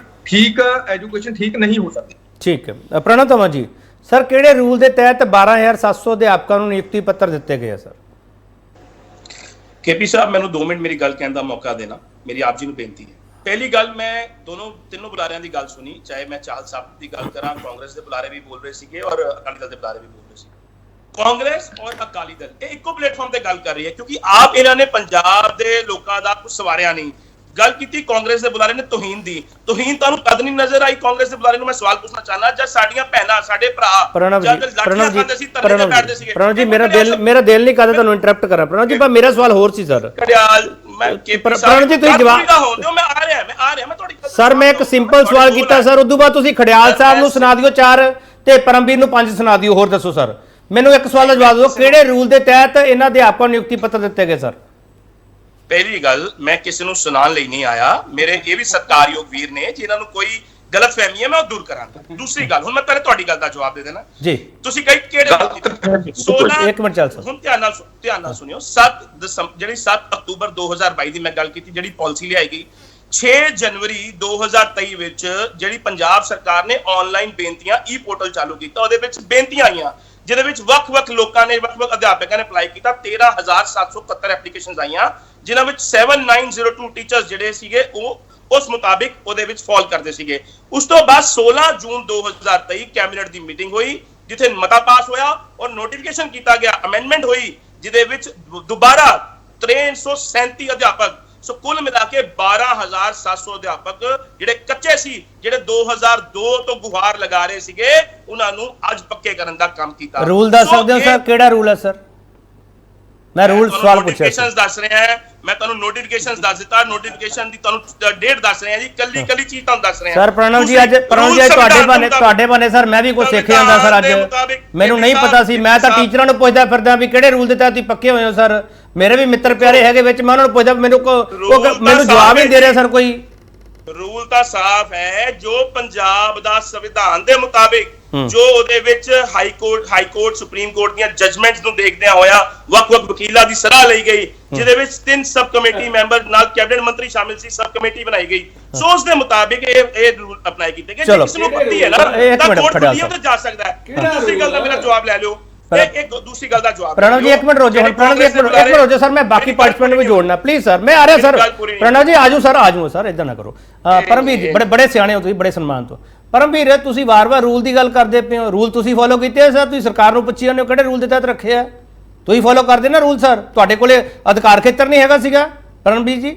ਠੀਕ ਐਜੂਕੇਸ਼ਨ ਠੀਕ ਨਹੀਂ ਹੋ ਸਕਦੀ। ਠੀਕ ਹੈ। ਪ੍ਰਣਵ ਧਵਨ ਜੀ, ਸਰ ਕਿਹੜੇ ਰੂਲ ਦੇ ਤਹਿਤ 12700 ਅਧਿਆਪਕਾਂ ਨੂੰ ਨਿਯੁਕਤੀ ਪੱਤਰ ਦਿੱਤੇ ਗਏ ਸਰ? KP ਸਾਹਿਬ, ਮੈਨੂੰ 2 ਮਿੰਟ ਮੇਰੀ ਗੱਲ ਕਹਿਣ ਦਾ ਮੌਕਾ ਦੇਣਾ, ਮੇਰੀ ਆਪ ਜੀ ਨੂੰ ਬੇਨਤੀ ਹੈ। ਪਹਿਲੀ ਗੱਲ, ਮੈਂ ਤਿੰਨੋਂ ਬੁਲਾਰਿਆਂ ਦੀ ਗੱਲ ਸੁਣੀ, ਚਾਹੇ ਮੈਂ ਚਾਹਲ ਸਾਹਿਬ ਦੀ ਗੱਲ ਕਰਾਂ, ਕਾਂਗਰਸ ਦੇ ਬੁਲਾਰੇ ਵੀ ਬੋਲ ਰਹੇ ਸੀਗੇ ਔਰ ਅਕਾਲੀ ਦਲ ਦੇ ਬੁਲਾਰੇ ਵੀ ਬੋਲ ਰਹੇ ਸੀ। ਕਾਂਗਰਸ ਔਰ ਅਕਾਲੀ ਦਲ ਇਹ ਇੱਕੋ ਪਲੇਟਫਾਰਮ ਤੇ ਗੱਲ ਕਰ ਰਹੀ ਹੈ, ਕਿਉਂਕਿ ਆਪ ਇਹਨਾਂ ਨੇ ਪੰਜਾਬ ਦੇ ਲੋਕਾਂ ਦਾ ਕੁਝ ਸਵਾਰਿਆ ਨਹੀਂ। ਗੱਲ ਕੀਤੀ ਕਾਂਗਰਸ ਦੇ ਬੁਲਾਰੇ ਨੇ ਤੋਹੀਨ ਦੀ, ਤੋਹੀਨ ਤੁਹਾਨੂੰ ਕਦ ਨਹੀਂ ਨਜ਼ਰ ਆਈ? ਕਾਂਗਰਸ ਦੇ ਬੁਲਾਰੇ ਨੂੰ ਮੈਂ ਸਵਾਲ ਪੁੱਛਣਾ ਚਾਹਨਾ, ਜਦ ਸਾਡੀਆਂ ਭੈਣਾਂ, ਸਾਡੇ ਭਰਾ ਪ੍ਰਣਵ ਜੀ ਮੇਰਾ ਦਿਲ ਨਹੀਂ ਕਰਦਾ ਤੁਹਾਨੂੰ ਇੰਟਰਰਪਟ ਕਰਾਂ। ਪ੍ਰਣਵ ਜੀ, ਪਰ ਮੇਰਾ ਸਵਾਲ ਹੋਰ ਸੀ ਸਰ। ਪ੍ਰਣਵ ਜੀ ਤੁਸੀਂ ਜਵਾਬ ਸਰ, ਮੈਂ ਇੱਕ ਸਿੰਪਲ ਸਵਾਲ ਕੀਤਾ ਸਰ, ਉਦੋਂ ਬਾਅਦ ਤੁਸੀਂ ਖੜਿਆਲ ਸਾਹਿਬ ਨੂੰ ਸੁਣਾ ਦਿਓ 4 ਤੇ ਪਰਮਵੀਰ ਨੂੰ 5 ਸੁਣਾ ਦਿਓ। ਹੋਰ ਦੱਸੋ ਸਰ, ਮੈਨੂੰ ਇੱਕ ਸਵਾਲ ਦਾ ਜਵਾਬ ਦਿਓ, ਕਿਹੜੇ ਰੂਲ ਦੇ ਤਹਿਤ ਇਹਨਾਂ ਅਧਿਆਪਕਾਂ ਨੂੰ ਨਿਯੁਕਤੀ ਪੱਤਰ ਦਿੱਤੇ ਗਏ ਸਰ? ਪਹਿਲੀ ਗੱਲ, ਮੈਂ ਕਿਸੇ ਨੂੰ ਸੁਣਾਉਣ ਲਈ ਨਹੀਂ ਆਇਆ, ਮੇਰੇ ਇਹ ਵੀ ਸਤਿਕਾਰਯੋਗ ਵੀਰ ਨੇ ਜਿਨ੍ਹਾਂ ਨੂੰ ਕੋਈ ਗਲਤਫਹਿਮੀ ਹੈ, ਮੈਂ ਉਹ ਦੂਰ ਕਰਾਂਗਾ। ਦੂਸਰੀ ਗੱਲ, ਹੁਣ ਮੈਂ ਪਹਿਲੇ ਤੁਹਾਡੀ ਗੱਲ ਦਾ ਜਵਾਬ ਦੇ ਦੇਣਾ ਜੀ। ਤੁਸੀਂ ਕਹੀ ਕਿਹੜੇ 16 ਇੱਕ ਮਿੰਟ ਚੱਲ ਸਰ, ਹੁਣ ਧਿਆਨ ਨਾਲ ਸੁਣਿਓ। 7 ਅਕਤੂਬਰ 2022 ਦੀ ਮੈਂ ਗੱਲ ਕੀਤੀ, ਜਿਹੜੀ ਪਾਲਿਸੀ ਲਿਆਈ ਗਈ 6 ਜਨਵਰੀ 2023 ਵਿੱਚ, ਜਿਹੜੀ ਪੰਜਾਬ ਸਰਕਾਰ ਨੇ ਆਨਲਾਈਨ ਬੇਨਤੀਆਂ ਪੋਰਟਲ ਚਾਲੂ ਕੀਤਾ, ਉਹਦੇ ਵਿੱਚ ਬੇਨਤੀਆਂ ਆਈਆਂ ਜਿਹਦੇ ਵਿੱਚ ਵੱਖ-ਵੱਖ ਲੋਕਾਂ ਨੇ, ਵੱਖ-ਵੱਖ ਅਧਿਆਪਕਾਂ ਨੇ ਅਪਲਾਈ ਕੀਤਾ। 13,771 ਐਪਲੀਕੇਸ਼ਨਸ ਆਈਆਂ, ਜਿਨ੍ਹਾਂ ਵਿੱਚ 7902 ਟੀਚਰਸ ਜਿਹੜੇ ਸੀਗੇ ਉਹ ਉਸ ਮੁਤਾਬਿਕ ਉਹਦੇ ਵਿੱਚ ਫਾਲ ਕਰਦੇ ਸੀਗੇ। ਉਸ ਤੋਂ ਬਾਅਦ 16 ਜੂਨ 2023 ਕੈਬਨਿਟ ਦੀ ਮੀਟਿੰਗ ਹੋਈ, ਜਿੱਥੇ ਮਤਾ ਪਾਸ ਹੋਇਆ ਔਰ ਨੋਟੀਫਿਕੇਸ਼ਨ ਕੀਤਾ ਗਿਆ, ਅਮੈਂਡਮੈਂਟ ਹੋਈ, ਜਿਹਦੇ ਵਿੱਚ ਦੁਬਾਰਾ 337 ਅਧਿਆਪਕ, ਸੋ ਕੁੱਲ ਮਿਲਾ ਕੇ 12,700 ਅਧਿਆਪਕ ਜਿਹੜੇ ਕੱਚੇ ਸੀ, ਜਿਹੜੇ 2002 ਤੋਂ ਗੁਹਾਰ ਲਗਾ ਰਹੇ ਸੀਗੇ, ਉਹਨਾਂ ਨੂੰ ਅੱਜ ਪੱਕੇ ਕਰਨ ਦਾ ਕੰਮ ਕੀਤਾ। ਰੂਲ ਦੱਸ ਸਕਦੇ ਹੋ ਸਰ, ਕਿਹੜਾ ਰੂਲ ਹੈ ਸਰ? ਮੈਂ ਰੂਲ ਸਵਾਲ ਪੁੱਛਿਆ ਸੀ। ਨੋਟੀਫਿਕੇਸ਼ਨਸ ਦੱਸ ਰਿਹਾ ਹਾਂ, ਮੈਂ ਤੁਹਾਨੂੰ ਨੋਟੀਫਿਕੇਸ਼ਨਸ ਦੱਸ ਦਿੱਤਾ, ਨੋਟੀਫਿਕੇਸ਼ਨ ਦੀ ਤੁਹਾਨੂੰ ਡੇਟ ਦੱਸ ਰਿਹਾ ਜੀ, ਕੱਲੀ ਚੀਜ਼ ਤੁਹਾਨੂੰ ਦੱਸ ਰਿਹਾ ਸਰ ਪ੍ਰਣਵ ਜੀ ਅੱਜ ਤੁਹਾਡੇ ਬਾਨੇ ਸਰ ਮੈਂ ਵੀ ਕੁਝ ਸਿੱਖ ਜਾਂਦਾ ਸਰ ਅੱਜ, ਮੈਨੂੰ ਨਹੀਂ ਪਤਾ ਸੀ। ਮੈਂ ਤਾਂ ਟੀਚਰਾਂ ਨੂੰ ਪੁੱਛਦਾ ਫਿਰਦਾ ਵੀ ਕਿਹੜੇ ਰੂਲ ਦੇ ਤਹਿਤ ਤੁਸੀਂ ਪੱਕੇ ਹੋਏ ਹੋ ਸਰ। ਮੇਰੇ ਵੀ ਮਿੱਤਰ ਪਿਆਰੇ ਹੈਗੇ ਵਿੱਚ, ਮੈਂ ਉਹਨਾਂ ਨੂੰ ਪੁੱਛਦਾ, ਮੈਨੂੰ ਜਵਾਬ ਨਹੀਂ ਦੇ ਰਿਹਾ ਸਰ ਕੋਈ। ਰੂਲ ਤਾਂ ਸਾਫ਼ ਹੈ, ਜੋ ਪੰਜਾਬ ਦਾ ਸੰਵਿਧਾਨ ਦੇ ਮੁਤਾਬਿਕ ਜੋ ਉਹਦੇ ਵਿੱਚ ਹਾਈ ਕੋਰਟ ਸੁਪਰੀਮ ਕੋਰਟ ਦੀਆਂ ਜਜਮੈਂਟਸ ਨੂੰ ਦੇਖਦਿਆਂ ਹੋਇਆ ਵੱਖ-ਵੱਖ ਵਕੀਲਾਂ ਦੀ ਸਲਾਹ ਲਈ ਗਈ, ਜਿਹਦੇ ਵਿੱਚ 3 ਸਬ ਕਮੇਟੀ ਮੈਂਬਰ ਨਾਲ ਕੈਬਨਿਟ ਮੰਤਰੀ ਸ਼ਾਮਿਲ ਸੀ, ਸਬ ਕਮੇਟੀ ਬਣਾਈ ਗਈ। ਸੋ ਉਸ ਦੇ ਮੁਤਾਬਿਕ ਇਹ ਰੂਲ ਅਪਲਾਈ ਕੀਤੇ ਗਏ। ਜੇ ਕਿਸੇ ਨੂੰ ਪੱਤੀ ਹੈ ਨਾ ਤਾਂ ਕੋਰਟ ਖੁੱਲੀਆਂ ਤੇ ਜਾ ਸਕਦਾ ਹੈ। ਦੂਸਰੀ ਗੱਲ ਦਾ ਮੇਰਾ ਜਵਾਬ ਲੈ ਲਿਓ, ਇੱਕ ਦੂਸਰੀ ਗੱਲ ਦਾ ਜਵਾਬ। प्रणव जी एक मिनट रोजो, प्रणव जी एक मिनट रोजो सर, मैं बाकी पार्टिसिपेंट भी जोड़ना प्लीज सर, मैं आ रहा सर। प्रणव जी आजू सर इदा ना करो। परमवीर जी बड़े सियाने हो तुसीं, बड़े सम्मान तो। परमवीर तुसीं वार-वार रूल की गल करते पे हो, रूल तुसीं फॉलो कीते सर, तुसीं सरकार नूं पुछी जांदे हो किहड़े रूल दे तहत रखे आ, तुसीं फॉलो करदे ना रूल सर, तुहाडे कोले अधिकार खेतर नहीं हैगा सीगा परमवीर जी।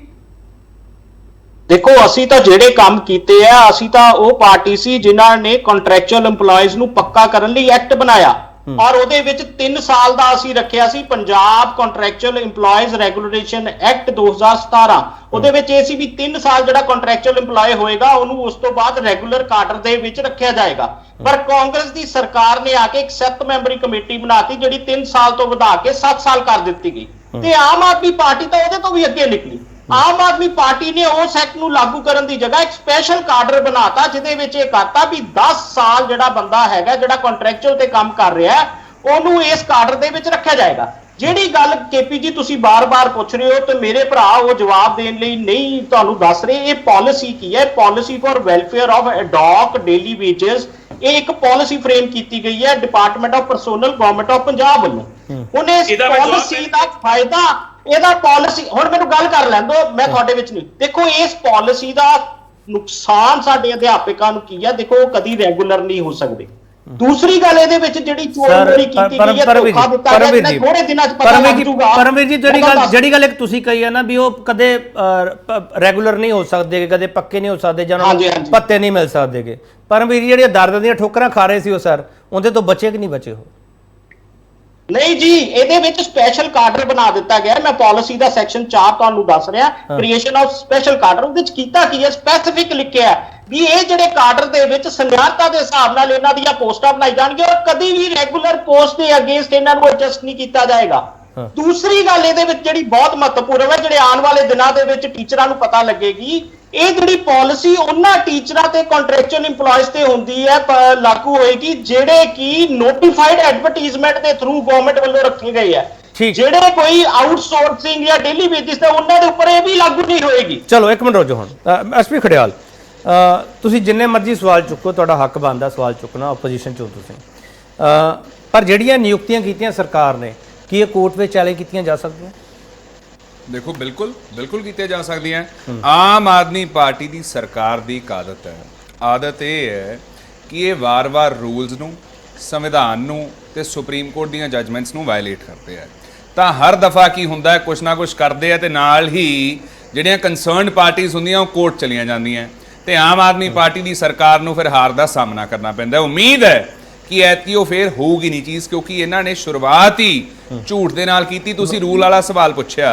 ਦੇਖੋ ਅਸੀਂ ਤਾਂ ਜਿਹੜੇ ਕੰਮ ਕੀਤੇ ਆ, ਅਸੀਂ ਤਾਂ ਉਹ ਪਾਰਟੀ ਸੀ ਜਿਨ੍ਹਾਂ ਨੇ ਕੰਟਰੈਕਚੁਅਲ EMPLOYEES ਨੂੰ ਪੱਕਾ ਕਰਨ ਲਈ ਐਕਟ ਬਣਾਇਆ, ਔਰ ਉਹਦੇ ਵਿੱਚ 3 ਸਾਲ ਦਾ ਅਸੀਂ ਰੱਖਿਆ ਸੀ Punjab contractual EMPLOYEES regulation act 2017। ਉਹਦੇ ਵਿੱਚ ਇਹ ਸੀ ਵੀ 3 ਸਾਲ ਜਿਹੜਾ ਕੰਟਰੈਕਚੁਅਲ EMPLOYE ਹੋਏਗਾ ਉਹਨੂੰ ਉਸ ਤੋਂ ਬਾਅਦ ਰੈਗੂਲਰ ਕਾਡਰ ਦੇ ਵਿੱਚ ਰੱਖਿਆ ਜਾਏਗਾ। ਪਰ ਕਾਂਗਰਸ ਦੀ ਸਰਕਾਰ ਨੇ ਆ ਕੇ ਇੱਕ 7 ਮੈਂਬਰੀ ਕਮੇਟੀ ਬਣਾਤੀ ਜਿਹੜੀ 3 ਸਾਲ ਤੋਂ ਵਧਾ ਕੇ 7 ਸਾਲ ਕਰ ਦਿੱਤੀ ਗਈ, ਤੇ ਆਮ ਆਦਮੀ ਪਾਰਟੀ ਤਾਂ ਉਹਦੇ ਤੋਂ ਵੀ ਅੱਗੇ ਨਿਕਲੀ। ਆਮ ਆਦਮੀ ਪਾਰਟੀ ਨੇ ਉਸ ਐਕਟ ਨੂੰ ਲਾਗੂ ਕਰਨ ਦੀ ਜਗ੍ਹਾ ਇੱਕ ਸਪੈਸ਼ਲ ਕਾਡਰ ਬਣਾਤਾ, ਜਿਹਦੇ ਵਿੱਚ ਇਹ ਕਰਤਾ ਵੀ 10 ਸਾਲ ਜਿਹੜਾ ਬੰਦਾ ਹੈਗਾ ਜਿਹੜਾ ਕੰਟਰੈਕਚੁਅਲ ਤੇ ਕੰਮ ਕਰ ਰਿਹਾ ਉਹਨੂੰ ਇਸ ਕਾਡਰ ਦੇ ਵਿੱਚ ਰੱਖਿਆ ਜਾਏਗਾ। ਜਿਹੜੀ ਗੱਲ ਕੇਪੀ ਜੀ ਤੁਸੀਂ ਬਾਰ-ਬਾਰ ਪੁੱਛ ਰਹੇ ਹੋ ਤੇ ਮੇਰੇ ਭਰਾ ਉਹ ਜਵਾਬ ਦੇਣ ਲਈ ਨਹੀਂ ਤੁਹਾਨੂੰ ਦੱਸ ਰਹੇ, ਇਹ ਪਾਲਿਸੀ ਕੀ ਹੈ? Policy for welfare of ad hoc daily wages, ਇਹ ਇੱਕ ਪਾਲਿਸੀ ਫਰੇਮ ਕੀਤੀ ਗਈ ਹੈ department of personnel government of Punjab ਵੱਲੋਂ। ਉਹਨੇ ਇਸ ਪਾਲਿਸੀ ਦਾ ਫਾਇਦਾ, ਇਹਦਾ ਪਾਲਿਸੀ, ਹੁਣ ਮੈਨੂੰ ਗੱਲ ਕਰ ਲੈਣ ਦਿਓ, ਮੈਂ ਤੁਹਾਡੇ ਵਿੱਚ ਨਹੀਂ। ਦੇਖੋ ਇਸ ਪਾਲਿਸੀ ਦਾ ਨੁਕਸਾਨ ਸਾਡੇ ਅਧਿਆਪਕਾਂ ਨੂੰ ਕੀ ਹੈ? ਦੇਖੋ ਉਹ ਕਦੀ ਰੈਗੂਲਰ ਨਹੀਂ ਹੋ ਸਕਦੇ। ਦੂਸਰੀ ਗੱਲ ਇਹਦੇ ਵਿੱਚ ਜਿਹੜੀ ਚੋਰੀ ਕੀਤੀ ਗਈ ਹੈ, ਧੋਖਾ ਦਿੱਤਾ ਗਿਆ, ਥੋੜੇ ਦਿਨਾਂ ਚ ਪਤਾ ਲੱਗ ਜੂਗਾ। ਪਰਮਵੀਰ ਜੀ ਜਿਹੜੀ ਗੱਲ ਇੱਕ ਤੁਸੀਂ ਕਹੀ ਹੈ ਨਾ ਵੀ ਉਹ ਕਦੇ ਰੈਗੂਲਰ ਨਹੀਂ ਹੋ ਸਕਦੇ, ਕਦੇ ਪੱਕੇ ਨਹੀਂ ਹੋ ਸਕਦੇ, ਜਾਂ ਉਹਨਾਂ ਨੂੰ ਪੱਤੇ ਨਹੀਂ ਮਿਲ ਸਕਦੇ। ਪਰਮਵੀਰ ਜੀ ਜਿਹੜੀਆਂ ਦਰਦ ਦੀਆਂ ਠੋਕਰਾਂ ਖਾ ਰਹੇ ਸੀ ਉਹ ਸਰ, ਉਹਦੇ ਤੋਂ ਬਚੇ ਕਿ ਨਹੀਂ ਬਚੇ ਹੋ? ਨਹੀਂ ਜੀ, ਇਹਦੇ ਵਿੱਚ ਸਪੈਸ਼ਲ ਕਾਡਰ ਬਣਾ ਦਿੱਤਾ ਗਿਆ। ਮੈਂ ਪਾਲਿਸੀ ਦਾ ਸੈਕਸ਼ਨ 4 ਤੁਹਾਨੂੰ ਦੱਸ ਰਿਹਾ, ਕ੍ਰੀਏਸ਼ਨ ਆਫ ਸਪੈਸ਼ਲ ਕਾਡਰ। ਉਹਦੇ ਵਿੱਚ ਕੀਤਾ ਕੀ ਹੈ? ਸਪੈਸੀਫਿਕ ਲਿਖਿਆ ਵੀ ਇਹ ਜਿਹੜੇ ਕਾਡਰ ਦੇ ਵਿੱਚ ਸੰਗਿਆਨਤਾ ਦੇ ਹਿਸਾਬ ਨਾਲ ਇਹਨਾਂ ਦੀਆਂ ਪੋਸਟਾਂ ਬਣਾਈ ਜਾਣਗੀਆਂ, ਔਰ ਕਦੀ ਵੀ ਰੈਗੂਲਰ ਪੋਸਟ ਦੇ ਅਗੇਂਸਟ ਇਹਨਾਂ ਨੂੰ ਐਡਜਸਟ ਨਹੀਂ ਕੀਤਾ ਜਾਏਗਾ। ਦੂਸਰੀ ਗੱਲ ਇਹਦੇ ਵਿੱਚ ਜਿਹੜੀ ਬਹੁਤ ਮਹੱਤਵਪੂਰਨ ਹੈ, ਜਿਹੜੇ ਆਉਣ ਵਾਲੇ ਦਿਨਾਂ ਦੇ ਵਿੱਚ ਟੀਚਰਾਂ ਨੂੰ ਪਤਾ ਲੱਗੇਗੀ, ਇਹ ਜਿਹੜੀ ਪਾਲਿਸੀ ਉਹਨਾਂ ਟੀਚਰਾਂ ਤੇ ਕੰਟਰੈਕਚੁਅਲ EMPLOYEES ਤੇ ਹੁੰਦੀ ਹੈ, ਲਾਗੂ ਹੋਏਗੀ ਜਿਹੜੇ ਕਿ ਨੋਟੀਫਾਈਡ ਐਡਵਰਟਾਈਜ਼ਮੈਂਟ ਦੇ ਥਰੂ ਗਵਰਨਮੈਂਟ ਵੱਲੋਂ ਰੱਖੇ ਗਏ ਆ। ਜਿਹੜੇ ਕੋਈ ਆਊਟਸੋਰਸਿੰਗ ਜਾਂ ਡੇਲੀ ਵੇਜਿਸ ਤੇ ਉਹਨਾਂ ਦੇ ਉੱਪਰ ਇਹ ਵੀ ਲਾਗੂ ਨਹੀਂ ਹੋਏਗੀ। ਚਲੋ ਇੱਕ ਮਿੰਟ ਰੁਕੋ, ਹੁਣ ਐਸਪੀ ਖੜਿਆਲ ਤੁਸੀਂ ਜਿੰਨੇ ਮਰਜ਼ੀ ਸਵਾਲ ਚੁੱਕੋ, ਤੁਹਾਡਾ ਹੱਕ ਬਣਦਾ ਸਵਾਲ ਚੁੱਕਣਾ, ਆਪੋਜੀਸ਼ਨ ਚੋਂ ਤੁਸੀਂ, ਪਰ ਜਿਹੜੀਆਂ ਨਿਯੁਕਤੀਆਂ ਕੀਤੀਆਂ ਸਰਕਾਰ ਨੇ, ਕੀ ਇਹ ਕੋਰਟ ਵਿੱਚ ਚੈਲੰਜ ਕੀਤੀਆਂ ਜਾ ਸਕਦੀਆਂ? ਦੇਖੋ ਬਿਲਕੁਲ ਕੀਤੀਆਂ ਜਾ ਸਕਦੀਆਂ। ਆਮ ਆਦਮੀ ਪਾਰਟੀ ਦੀ ਸਰਕਾਰ ਦੀ ਇੱਕ ਆਦਤ ਇਹ ਹੈ ਕਿ ਇਹ ਵਾਰ-ਵਾਰ ਰੂਲਸ ਨੂੰ, ਸੰਵਿਧਾਨ ਨੂੰ ਤੇ ਸੁਪਰੀਮ ਕੋਰਟ ਦੀਆਂ ਜਜਮੈਂਟਸ ਨੂੰ ਵਾਇਲੇਟ ਕਰਦੇ ਆ। ਤਾਂ ਹਰ ਦਫਾ ਕੀ ਹੁੰਦਾ ਹੈ, ਕੁਛ ਨਾ ਕੁਛ ਕਰਦੇ ਆ ਤੇ ਨਾਲ ਹੀ ਜਿਹੜੀਆਂ ਕੰਸਰਨਡ ਪਾਰਟੀਆਂ ਹੁੰਦੀਆਂ ਉਹ ਕੋਰਟ ਚਲੀਆਂ ਜਾਂਦੀਆਂ, ਤੇ ਆਮ ਆਦਮੀ ਪਾਰਟੀ ਦੀ ਸਰਕਾਰ ਨੂੰ ਫਿਰ ਹਾਰ ਦਾ ਸਾਹਮਣਾ ਕਰਨਾ ਪੈਂਦਾ। ਉਮੀਦ ਹੈ ਕਿ ਐਤਕੀ ਉਹ ਫੇਰ ਹੋਊਗੀ ਨਹੀਂ ਚੀਜ਼, ਕਿਉਂਕਿ ਇਹਨਾਂ ਨੇ ਸ਼ੁਰੂਆਤ ਹੀ ਝੂਠ ਦੇ ਨਾਲ ਕੀਤੀ। ਤੁਸੀਂ ਰੂਲ ਵਾਲਾ ਸਵਾਲ ਪੁੱਛਿਆ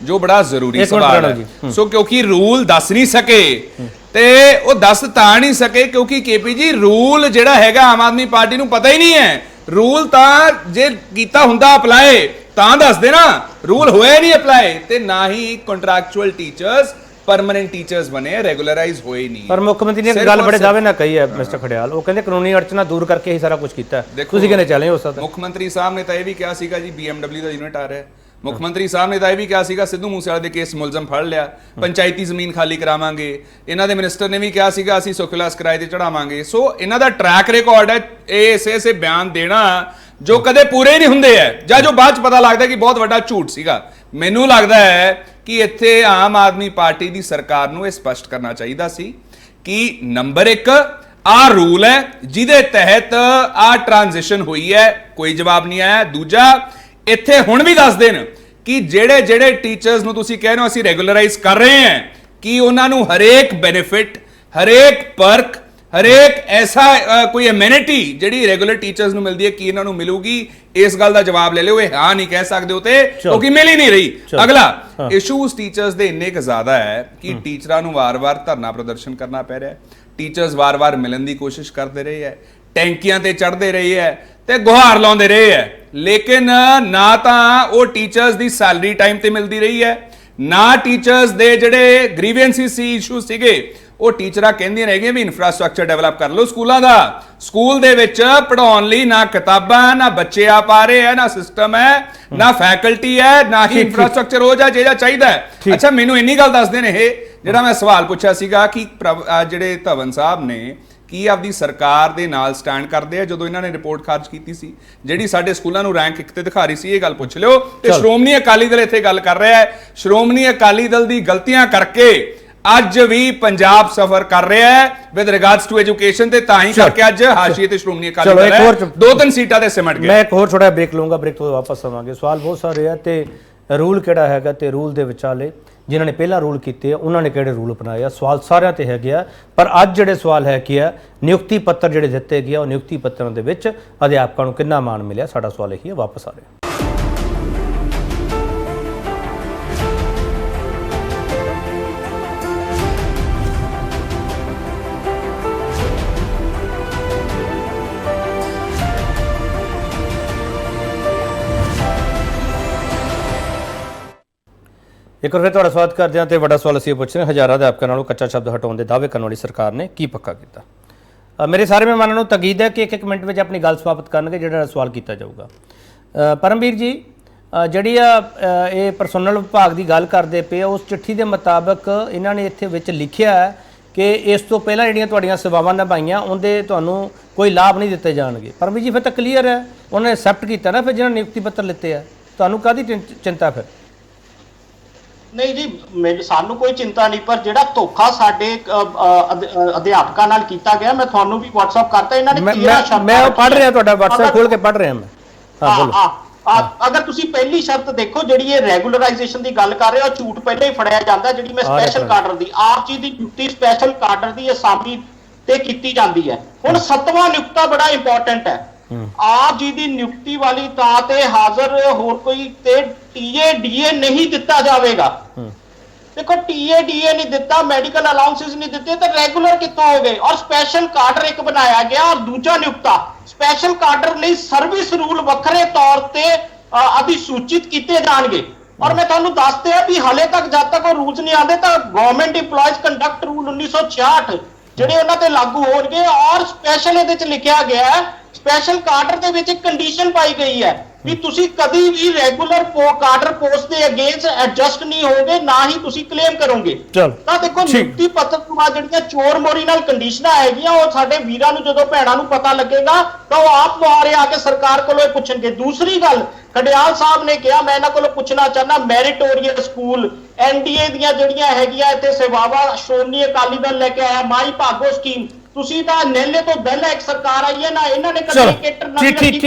ਜੋ ਬੜਾ ਜ਼ਰੂਰੀ ਸਵਾਲ ਹੈ। ਸੋ ਕਿਉਂਕਿ ਰੂਲ ਦੱਸ ਨਹੀਂ ਸਕੇ, ਤੇ ਉਹ ਦੱਸ ਤਾਂ ਨਹੀਂ ਸਕੇ ਕਿਉਂਕਿ ਕੇਪੀ ਜੀ ਰੂਲ ਜਿਹੜਾ ਹੈਗਾ ਆਮ ਆਦਮੀ ਪਾਰਟੀ ਨੂੰ ਪਤਾ ਹੀ ਨਹੀਂ ਹੈ। ਰੂਲ ਤਾਂ ਜੇ ਕੀਤਾ ਹੁੰਦਾ ਅਪਲਾਈ ਤਾਂ ਦੱਸਦੇ ਨਾ, ਰੂਲ ਹੋਇਆ ਨਹੀਂ ਅਪਲਾਈ, ਤੇ ਨਾ ਹੀ ਕੰਟਰੈਕਚੁਅਲ ਟੀਚਰਸ परमानेंट टीचर्स बने, रेगुलराइज होए नहीं। पर मुख्यमंत्री ने एक गल बड़े दावे ना कही है मिस्टर खड़ियाल, वो कहते कानूनी अड़चना दूर करके ही सारा कुछ किया है। ਤੁਸੀਂ ਕਹਿੰਦੇ ਚੈਲੰਜ ਹੋ ਸਕਦਾ। ਮੁੱਖ ਸਾਹਬ ਨੇ ਤਾਂ ਇਹ ਵੀ ਕਿਹਾ ਸੀਗਾ ਜੀ BMW ਦਾ ਯੂਨਿਟ ਆ ਰਿਹਾ। ਮੁੱਖ ਮੰਤਰੀ ਸਾਹਿਬ ਨੇ ਤਾਂ ਇਹ ਵੀ ਕਿਹਾ ਸੀਗਾ ਸਿੱਧੂ ਮੂਸੇਵਾਲੇ ਦੇ ਕੇਸ ਮੁਲਜ਼ਮ ਫੜ ਲਿਆ, ਪੰਚਾਇਤੀ ਜ਼ਮੀਨ ਖਾਲੀ ਕਰਾਵਾਂਗੇ। ਇਹਨਾਂ ਦੇ ਮਿਨਿਸਟਰ ਨੇ ਵੀ ਕਿਹਾ ਸੀਗਾ ਅਸੀਂ ਸੁਖਲਾਸ ਕਿਰਾਏ ਤੇ ਚੜਾਵਾਂਗੇ। ਸੋ ਇਹਨਾਂ ਦਾ ਟਰੈਕ ਰਿਕਾਰਡ ਹੈ ਇਹ ਐਸੇ ਬਿਆਨ ਦੇਣਾ ਜੋ ਕਦੇ ਪੂਰੇ ਨਹੀਂ ਹੁੰਦੇ ਹੈ, ਜਾਂ ਜੋ ਬਾਅਦ ਚ ਪਤਾ ਲੱਗਦਾ ਕਿ ਬਹੁਤ ਵੱਡਾ ਝੂਠ ਸੀਗਾ। ਮੈਨੂੰ ਲੱਗਦਾ ਹੈ ਕਿ ਇੱਥੇ ਆਮ ਆਦਮੀ ਪਾਰਟੀ ਦੀ ਸਰਕਾਰ ਨੂੰ ਇਹ ਸਪਸ਼ਟ ਕਰਨਾ ਚਾਹੀਦਾ ਸੀ ਕਿ ਨੰਬਰ 1 ਆ ਰੂਲ ਹੈ ਜਿਹਦੇ ਤਹਿਤ ਆ ਟ੍ਰਾਂਜੀਸ਼ਨ ਹੋਈ ਹੈ, ਕੋਈ ਜਵਾਬ ਨਹੀਂ ਆਇਆ। ਦੂਜਾ, ਇੱਥੇ ਹੁਣ ਵੀ ਦੱਸ ਦੇਣ ਕਿ ਜਿਹੜੇ ਟੀਚਰਸ ਨੂੰ ਤੁਸੀਂ ਕਹਿ ਰਹੇ ਹੋ ਅਸੀਂ ਰੈਗੂਲਰਾਈਜ਼ ਕਰ ਰਹੇ ਹਾਂ, ਕਿ ਉਹਨਾਂ ਨੂੰ ਹਰੇਕ ਬੈਨੀਫਿਟ, ਹਰੇਕ ਪਰਕ, ਹਰੇਕ ਐਸਾ ਕੋਈ ਐਮਿਨਿਟੀ ਜਿਹੜੀ ਰੈਗੂਲਰ ਟੀਚਰਸ ਨੂੰ ਮਿਲਦੀ ਹੈ ਕੀ ਇਹਨਾਂ ਨੂੰ ਮਿਲੂਗੀ, ਇਸ ਗੱਲ ਦਾ ਜਵਾਬ ਲੈ ਲਿਓ। ਇਹ ਹਾਂ ਨਹੀਂ ਕਹਿ ਸਕਦੇ ਹੋ ਤੇ ਕਿਉਂਕਿ ਮਿਲ ਹੀ ਨਹੀਂ ਰਹੀ। ਅਗਲਾ ਇਸ਼ੂਜ਼ ਟੀਚਰਸ ਦੇ ਇੰਨੇ ਕੁ ਜ਼ਿਆਦਾ ਹੈ ਕਿ ਟੀਚਰਾਂ ਨੂੰ ਵਾਰ-ਵਾਰ ਧਰਨਾ ਪ੍ਰਦਰਸ਼ਨ ਕਰਨਾ ਪੈ ਰਿਹਾ ਹੈ। ਟੀਚਰਸ ਵਾਰ-ਵਾਰ ਮਿਲਣ ਦੀ ਕੋਸ਼ਿਸ਼ ਕਰਦੇ ਰਹੇ ਹੈ, ਟੈਂਕੀਆਂ ਤੇ ਚੜ੍ਹਦੇ ਰਹੇ ਹੈ ਤੇ ਗੁਹਾਰ ਲਾਉਂਦੇ ਰਹੇ ਹੈ, ਲੇਕਿਨ ਨਾ ਤਾਂ ਉਹ ਟੀਚਰਸ ਦੀ ਸੈਲਰੀ ਟਾਈਮ ਤੇ ਮਿਲਦੀ ਰਹੀ ਹੈ, ਨਾ ਟੀਚਰਸ ਦੇ ਜਿਹੜੇ ਗ੍ਰੀਵੈਂਸਿਸ ਸੀ, ਇਸ਼ੂ ਸੀਗੇ, ਉਹ ਟੀਚਰਾਂ ਕਹਿੰਦੀਆਂ ਰਹਿ ਗਈਆਂ ਵੀ ਇਨਫਰਾਸਟ੍ਰਕਚਰ ਡਿਵੈਲਪ ਕਰ ਲਓ ਸਕੂਲਾਂ ਦਾ। ਸਕੂਲ ਦੇ ਵਿੱਚ ਪੜਾਉਣ ਲਈ ਨਾ ਕਿਤਾਬਾਂ, ਨਾ ਬੱਚੇ ਆ ਪਾ ਰਹੇ ਹੈ, ਨਾ ਸਿਸਟਮ ਹੈ, ਨਾ ਫੈਕਲਟੀ ਹੈ, ਨਾ ਹੀ ਇਨਫਰਾਸਟ੍ਰਕਚਰ ਹੋ ਜਾ ਜਿਹੜਾ ਚਾਹੀਦਾ ਹੈ। ਅੱਛਾ, ਮੈਨੂੰ ਇੰਨੀ ਗੱਲ ਦੱਸਦੇ ਨੇ ਇਹ ਜਿਹੜਾ ਮੈਂ ਸਵਾਲ ਪੁੱਛਿਆ ਸੀਗਾ ਕਿ ਜਿਹੜੇ ਧਵਨ ਸਾਹਿਬ ਨੇ ਕੀ ਆਪਦੀ ਸਰਕਾਰ ਦੇ ਨਾਲ ਸਟੈਂਡ ਕਰਦੇ ਆ ਜਦੋਂ ਇਹਨਾਂ ਨੇ ਰਿਪੋਰਟ ਖਾਰਜ ਕੀਤੀ ਸੀ ਜਿਹੜੀ ਸਾਡੇ ਸਕੂਲਾਂ ਨੂੰ ਰੈਂਕ 1 ਤੇ ਦਿਖਾ ਰਹੀ ਸੀ। ਇਹ ਗੱਲ ਪੁੱਛ ਲਿਓ। ਤੇ ਸ਼੍ਰੋਮਣੀ ਅਕਾਲੀ ਦਲ ਇੱਥੇ ਗੱਲ ਕਰ ਰਿਹਾ ਹੈ, ਸ਼੍ਰੋਮਣੀ ਅਕਾਲੀ ਦਲ ਦੀ ਗਲਤੀਆਂ ਕਰਕੇ ਅੱਜ ਵੀ ਪੰਜਾਬ ਸਫਰ ਕਰ ਰਿਹਾ ਹੈ ਵਿਦ ਰਿਗਾਰਡਸ ਟੂ ਐਜੂਕੇਸ਼ਨ ਤੇ ਤਾਂ ਹੀ ਕਰਕੇ ਅੱਜ ਹਾਸ਼ੀਏ ਤੇ ਸ਼੍ਰੋਮਣੀ ਅਕਾਲੀ ਦਲ ਹੈ 2-3 ਸੀਟਾਂ ਤੇ ਸਿਮਟ ਗਿਆ। ਮੈਂ ਇੱਕ ਹੋਰ ਛੋਟਾ ਬ੍ਰੇਕ ਲਵਾਂਗਾ, ਬ੍ਰੇਕ ਤੋਂ ਵਾਪਸ ਆਵਾਂਗੇ। ਸਵਾਲ ਬਹੁਤ ਸਾਰੇ ਆ ਤੇ ਰੂਲ ਕਿਹੜਾ ਹੈਗਾ ਤੇ ਰੂਲ ਦੇ ਵਿਚਾਲੇ ਜਿਨ੍ਹਾਂ ਨੇ ਪਹਿਲਾਂ ਰੂਲ ਕੀਤੇ ਆ ਉਹਨਾਂ ਨੇ ਕਿਹੜੇ ਰੂਲ ਅਪਣਾਏ ਆ, ਸਵਾਲ ਸਾਰਿਆਂ ਤੇ ਹੈਗੇ ਆ। ਪਰ ਅੱਜ ਜਿਹੜੇ ਸਵਾਲ ਹੈ ਕਿ ਆ ਨਿਯੁਕਤੀ ਪੱਤਰ ਜਿਹੜੇ ਦਿੱਤੇ ਗਏ ਉਹ ਨਿਯੁਕਤੀ ਪੱਤਰਾਂ ਦੇ ਵਿੱਚ ਅਧਿਆਪਕਾਂ ਨੂੰ ਕਿੰਨਾ ਮਾਣ ਮਿਲਿਆ, ਸਾਡਾ ਸਵਾਲ ਇਹੀ ਹੈ। ਵਾਪਸ ਆ ਰਹੇ ਇੱਕ ਵਾਰ ਫਿਰ ਤੁਹਾਡਾ ਸਵਾਗਤ ਕਰਦੇ ਹਾਂ ਤੇ ਵੱਡਾ ਸਵਾਲ ਅਸੀਂ ਪੁੱਛ ਰਹੇ ਹਾਂ, ਹਜ਼ਾਰਾਂ ਅਧਿਆਪਕਾਂ ਨਾਲੋਂ ਕੱਚਾ ਸ਼ਬਦ ਹਟਾਉਣ ਦੇ ਦਾਅਵੇ ਕਰਨ ਵਾਲੀ ਸਰਕਾਰ ਨੇ ਕੀ ਪੱਕਾ ਕੀਤਾ। ਮੇਰੇ ਸਾਰੇ ਮਹਿਮਾਨਾਂ ਨੂੰ ਤਕੀਦ ਹੈ ਕਿ ਇੱਕ ਮਿੰਟ ਵਿੱਚ ਆਪਣੀ ਗੱਲ ਸਮਾਪਤ ਕਰਨਗੇ ਜਿਹੜਾ ਸਵਾਲ ਕੀਤਾ ਜਾਊਗਾ। ਪਰਮਵੀਰ ਜੀ, ਜਿਹੜੀ ਇਹ ਪਰਸਨਲ ਵਿਭਾਗ ਦੀ ਗੱਲ ਕਰਦੇ ਪਏ ਉਸ ਚਿੱਠੀ ਦੇ ਮੁਤਾਬਕ ਇਹਨਾਂ ਨੇ ਇੱਥੇ ਵਿੱਚ ਲਿਖਿਆ ਹੈ ਕਿ ਇਸ ਤੋਂ ਪਹਿਲਾਂ ਜਿਹੜੀਆਂ ਤੁਹਾਡੀਆਂ ਸੇਵਾਵਾਂ ਨਿਭਾਈਆਂ ਉਹਦੇ ਤੁਹਾਨੂੰ ਕੋਈ ਲਾਭ ਨਹੀਂ ਦਿੱਤੇ ਜਾਣਗੇ। ਪਰਮਵੀਰ ਜੀ, ਫਿਰ ਤਾਂ ਕਲੀਅਰ ਹੈ, ਉਹਨਾਂ ਨੇ ਐਕਸੈਪਟ ਕੀਤਾ ਨਾ ਫਿਰ ਜਿਹਨਾਂ ਨਿਯੁਕਤੀ ਪੱਤਰ ਲਿੱਤੇ ਆ, ਤੁਹਾਨੂੰ ਕਾਹਦੀ ਚਿੰਤਾ ਫਿਰ? ਨਹੀਂ ਜੀ, ਸਾਨੂੰ ਕੋਈ ਚਿੰਤਾ ਨਹੀਂ, ਪਰ ਜਿਹੜਾ ਧੋਖਾ ਸਾਡੇ ਅਧਿਆਪਕਾਂ ਨਾਲ ਕੀਤਾ ਗਿਆ ਮੈਂ ਤੁਹਾਨੂੰ ਵੀ WhatsApp ਕਰਤਾ। ਇਹਨਾਂ ਨੇ ਮੈਂ ਪੜ੍ਹ ਰਿਹਾ, ਤੁਹਾਡਾ WhatsApp ਖੋਲ ਕੇ ਪੜ੍ਹ ਰਿਹਾ ਮੈਂ। ਹਾਂ ਬੋਲੋ। ਅਗਰ ਤੁਸੀਂ ਪਹਿਲੀ ਸ਼ਰਤ ਦੇਖੋ ਜਿਹੜੀ ਇਹ ਰੈਗੂਲਰਾਈਜੇਸ਼ਨ ਦੀ ਗੱਲ ਕਰ ਰਹੇ ਹੋ, ਝੂਠ ਪਹਿਲਾਂ ਹੀ ਫੜਿਆ ਜਾਂਦਾ। ਜਿਹੜੀ ਮੈਂ ਸਪੈਸ਼ਲ ਕਾਡਰ ਦੀ ਆਪ ਜੀ ਦੀ ਨਿਯੁਕਤੀ ਸਪੈਸ਼ਲ ਕਾਡਰ ਦੀ ਅਸਾਮੀ ਤੇ ਕੀਤੀ ਜਾਂਦੀ ਹੈ। ਹੁਣ 7ਵਾਂ ਨਿਯੁਕਤਾ ਬੜਾ ਇੰਪੋਰਟੈਂਟ ਹੈ। ਆਪ ਜੀ ਦੀ ਨਿਯੁਕਤੀ ਵਾਲੀ ਤਾਂ ਤੇ ਹਾਜ਼ਰ ਹੋਰ ਕੋਈ ਤੇ TADA ਨਹੀਂ ਦਿੱਤਾ ਜਾਵੇਗਾ। ਦੇਖੋ, TADA ਨਹੀਂ ਦਿੱਤਾ, ਮੈਡੀਕਲ ਅਲਾਉਂਸੈਂਸ ਨਹੀਂ ਦਿੱਤੇ ਤਾਂ ਰੈਗੂਲਰ ਕਿੱਥੋਂ ਹੋ ਗਏ? ਔਰ ਸਪੈਸ਼ਲ ਕਾਡਰ ਇੱਕ ਬਣਾਇਆ ਗਿਆ। ਔਰ ਦੂਜਾ ਨਿਯੁਕਤਾ ਸਪੈਸ਼ਲ ਕਾਡਰ ਲਈ ਸਰਵਿਸ ਰੂਲ ਵੱਖਰੇ ਤੌਰ ਤੇ ਅਧਿਸੂਚਿਤ ਕੀਤੇ ਜਾਣਗੇ। ਔਰ ਮੈਂ ਤੁਹਾਨੂੰ ਦੱਸਦੇ ਆ ਵੀ ਹਾਲੇ ਤੱਕ ਜਦ ਤੱਕ ਉਹ ਰੂਲਸ ਨਹੀਂ ਆਉਂਦੇ ਤਾਂ ਗਵਰਨਮੈਂਟ ਇੰਪਲੋਇਜ਼ ਕੰਡਕਟ ਰੂਲ 1966 ਜਿਹੜੇ ਉਹਨਾਂ ਤੇ ਲਾਗੂ ਹੋਣਗੇ। ਔਰ ਸਪੈਸ਼ਲ ਇਹਦੇ ਚ ਲਿਖਿਆ ਗਿਆ ਹੈ, ਸਪੈਸ਼ਲ ਕਾਡਰ ਦੇ ਵਿੱਚ ਇੱਕ ਕੰਡੀਸ਼ਨ ਪਾਈ ਗਈ ਹੈ ਵੀ ਤੁਸੀਂ ਕਦੀ ਵੀ ਰੈਗੂਲਰ ਕਾਡਰ ਪੋਸਟ ਦੇ ਅਗੇਂਸਟ ਐਡਜਸਟ ਨਹੀਂ ਹੋਗੇ, ਨਾ ਹੀ ਤੁਸੀਂ ਕਲੇਮ ਕਰੋਗੇ। ਤਾਂ ਦੇਖੋ, ਨਿਯੁਕਤੀ ਪੱਤਰ ਤੋਂ ਬਾਅਦ ਜਿਹੜੀਆਂ ਚੋਰ ਮੋਰੀ ਨਾਲ ਕੰਡੀਸ਼ਨਾਂ ਹੈਗੀਆਂ ਉਹ ਸਾਡੇ ਵੀਰਾਂ ਨੂੰ ਜਦੋਂ ਭੈਣਾਂ ਨੂੰ ਪਤਾ ਲੱਗੇਗਾ ਤਾਂ ਉਹ ਆਪ ਦੁਆਰੇ ਆ ਕੇ ਸਰਕਾਰ ਕੋਲੋਂ ਪੁੱਛਣਗੇ। ਦੂਸਰੀ ਗੱਲ, ਖਡਿਆਲ ਸਾਹਿਬ ਨੇ ਕਿਹਾ, ਮੈਂ ਇਹਨਾਂ ਕੋਲੋਂ ਪੁੱਛਣਾ ਚਾਹੁੰਦਾ, ਮੈਰੀਟੋਰੀਅਸ ਸਕੂਲ NDA ਦੀਆਂ ਜਿਹੜੀਆਂ ਹੈਗੀਆਂ ਇੱਥੇ ਸੇਵਾਵਾਂ ਸ਼੍ਰੋਮਣੀ ਅਕਾਲੀ ਦਲ ਲੈ ਕੇ ਆਇਆ, ਮਾਈ ਭਾਗੋ ਸਕੀਮ, ਤੁਸੀਂ ਤਾਂ ਨੇਲੇ ਤੋਂ ਪਹਿਲਾਂ ਇੱਕ ਸਰਕਾਰ ਆਈ ਹੈ ਨਾ, ਇਹਨਾਂ ਨੇ ਕਦੇ ਕੇਟਰ ਨਾ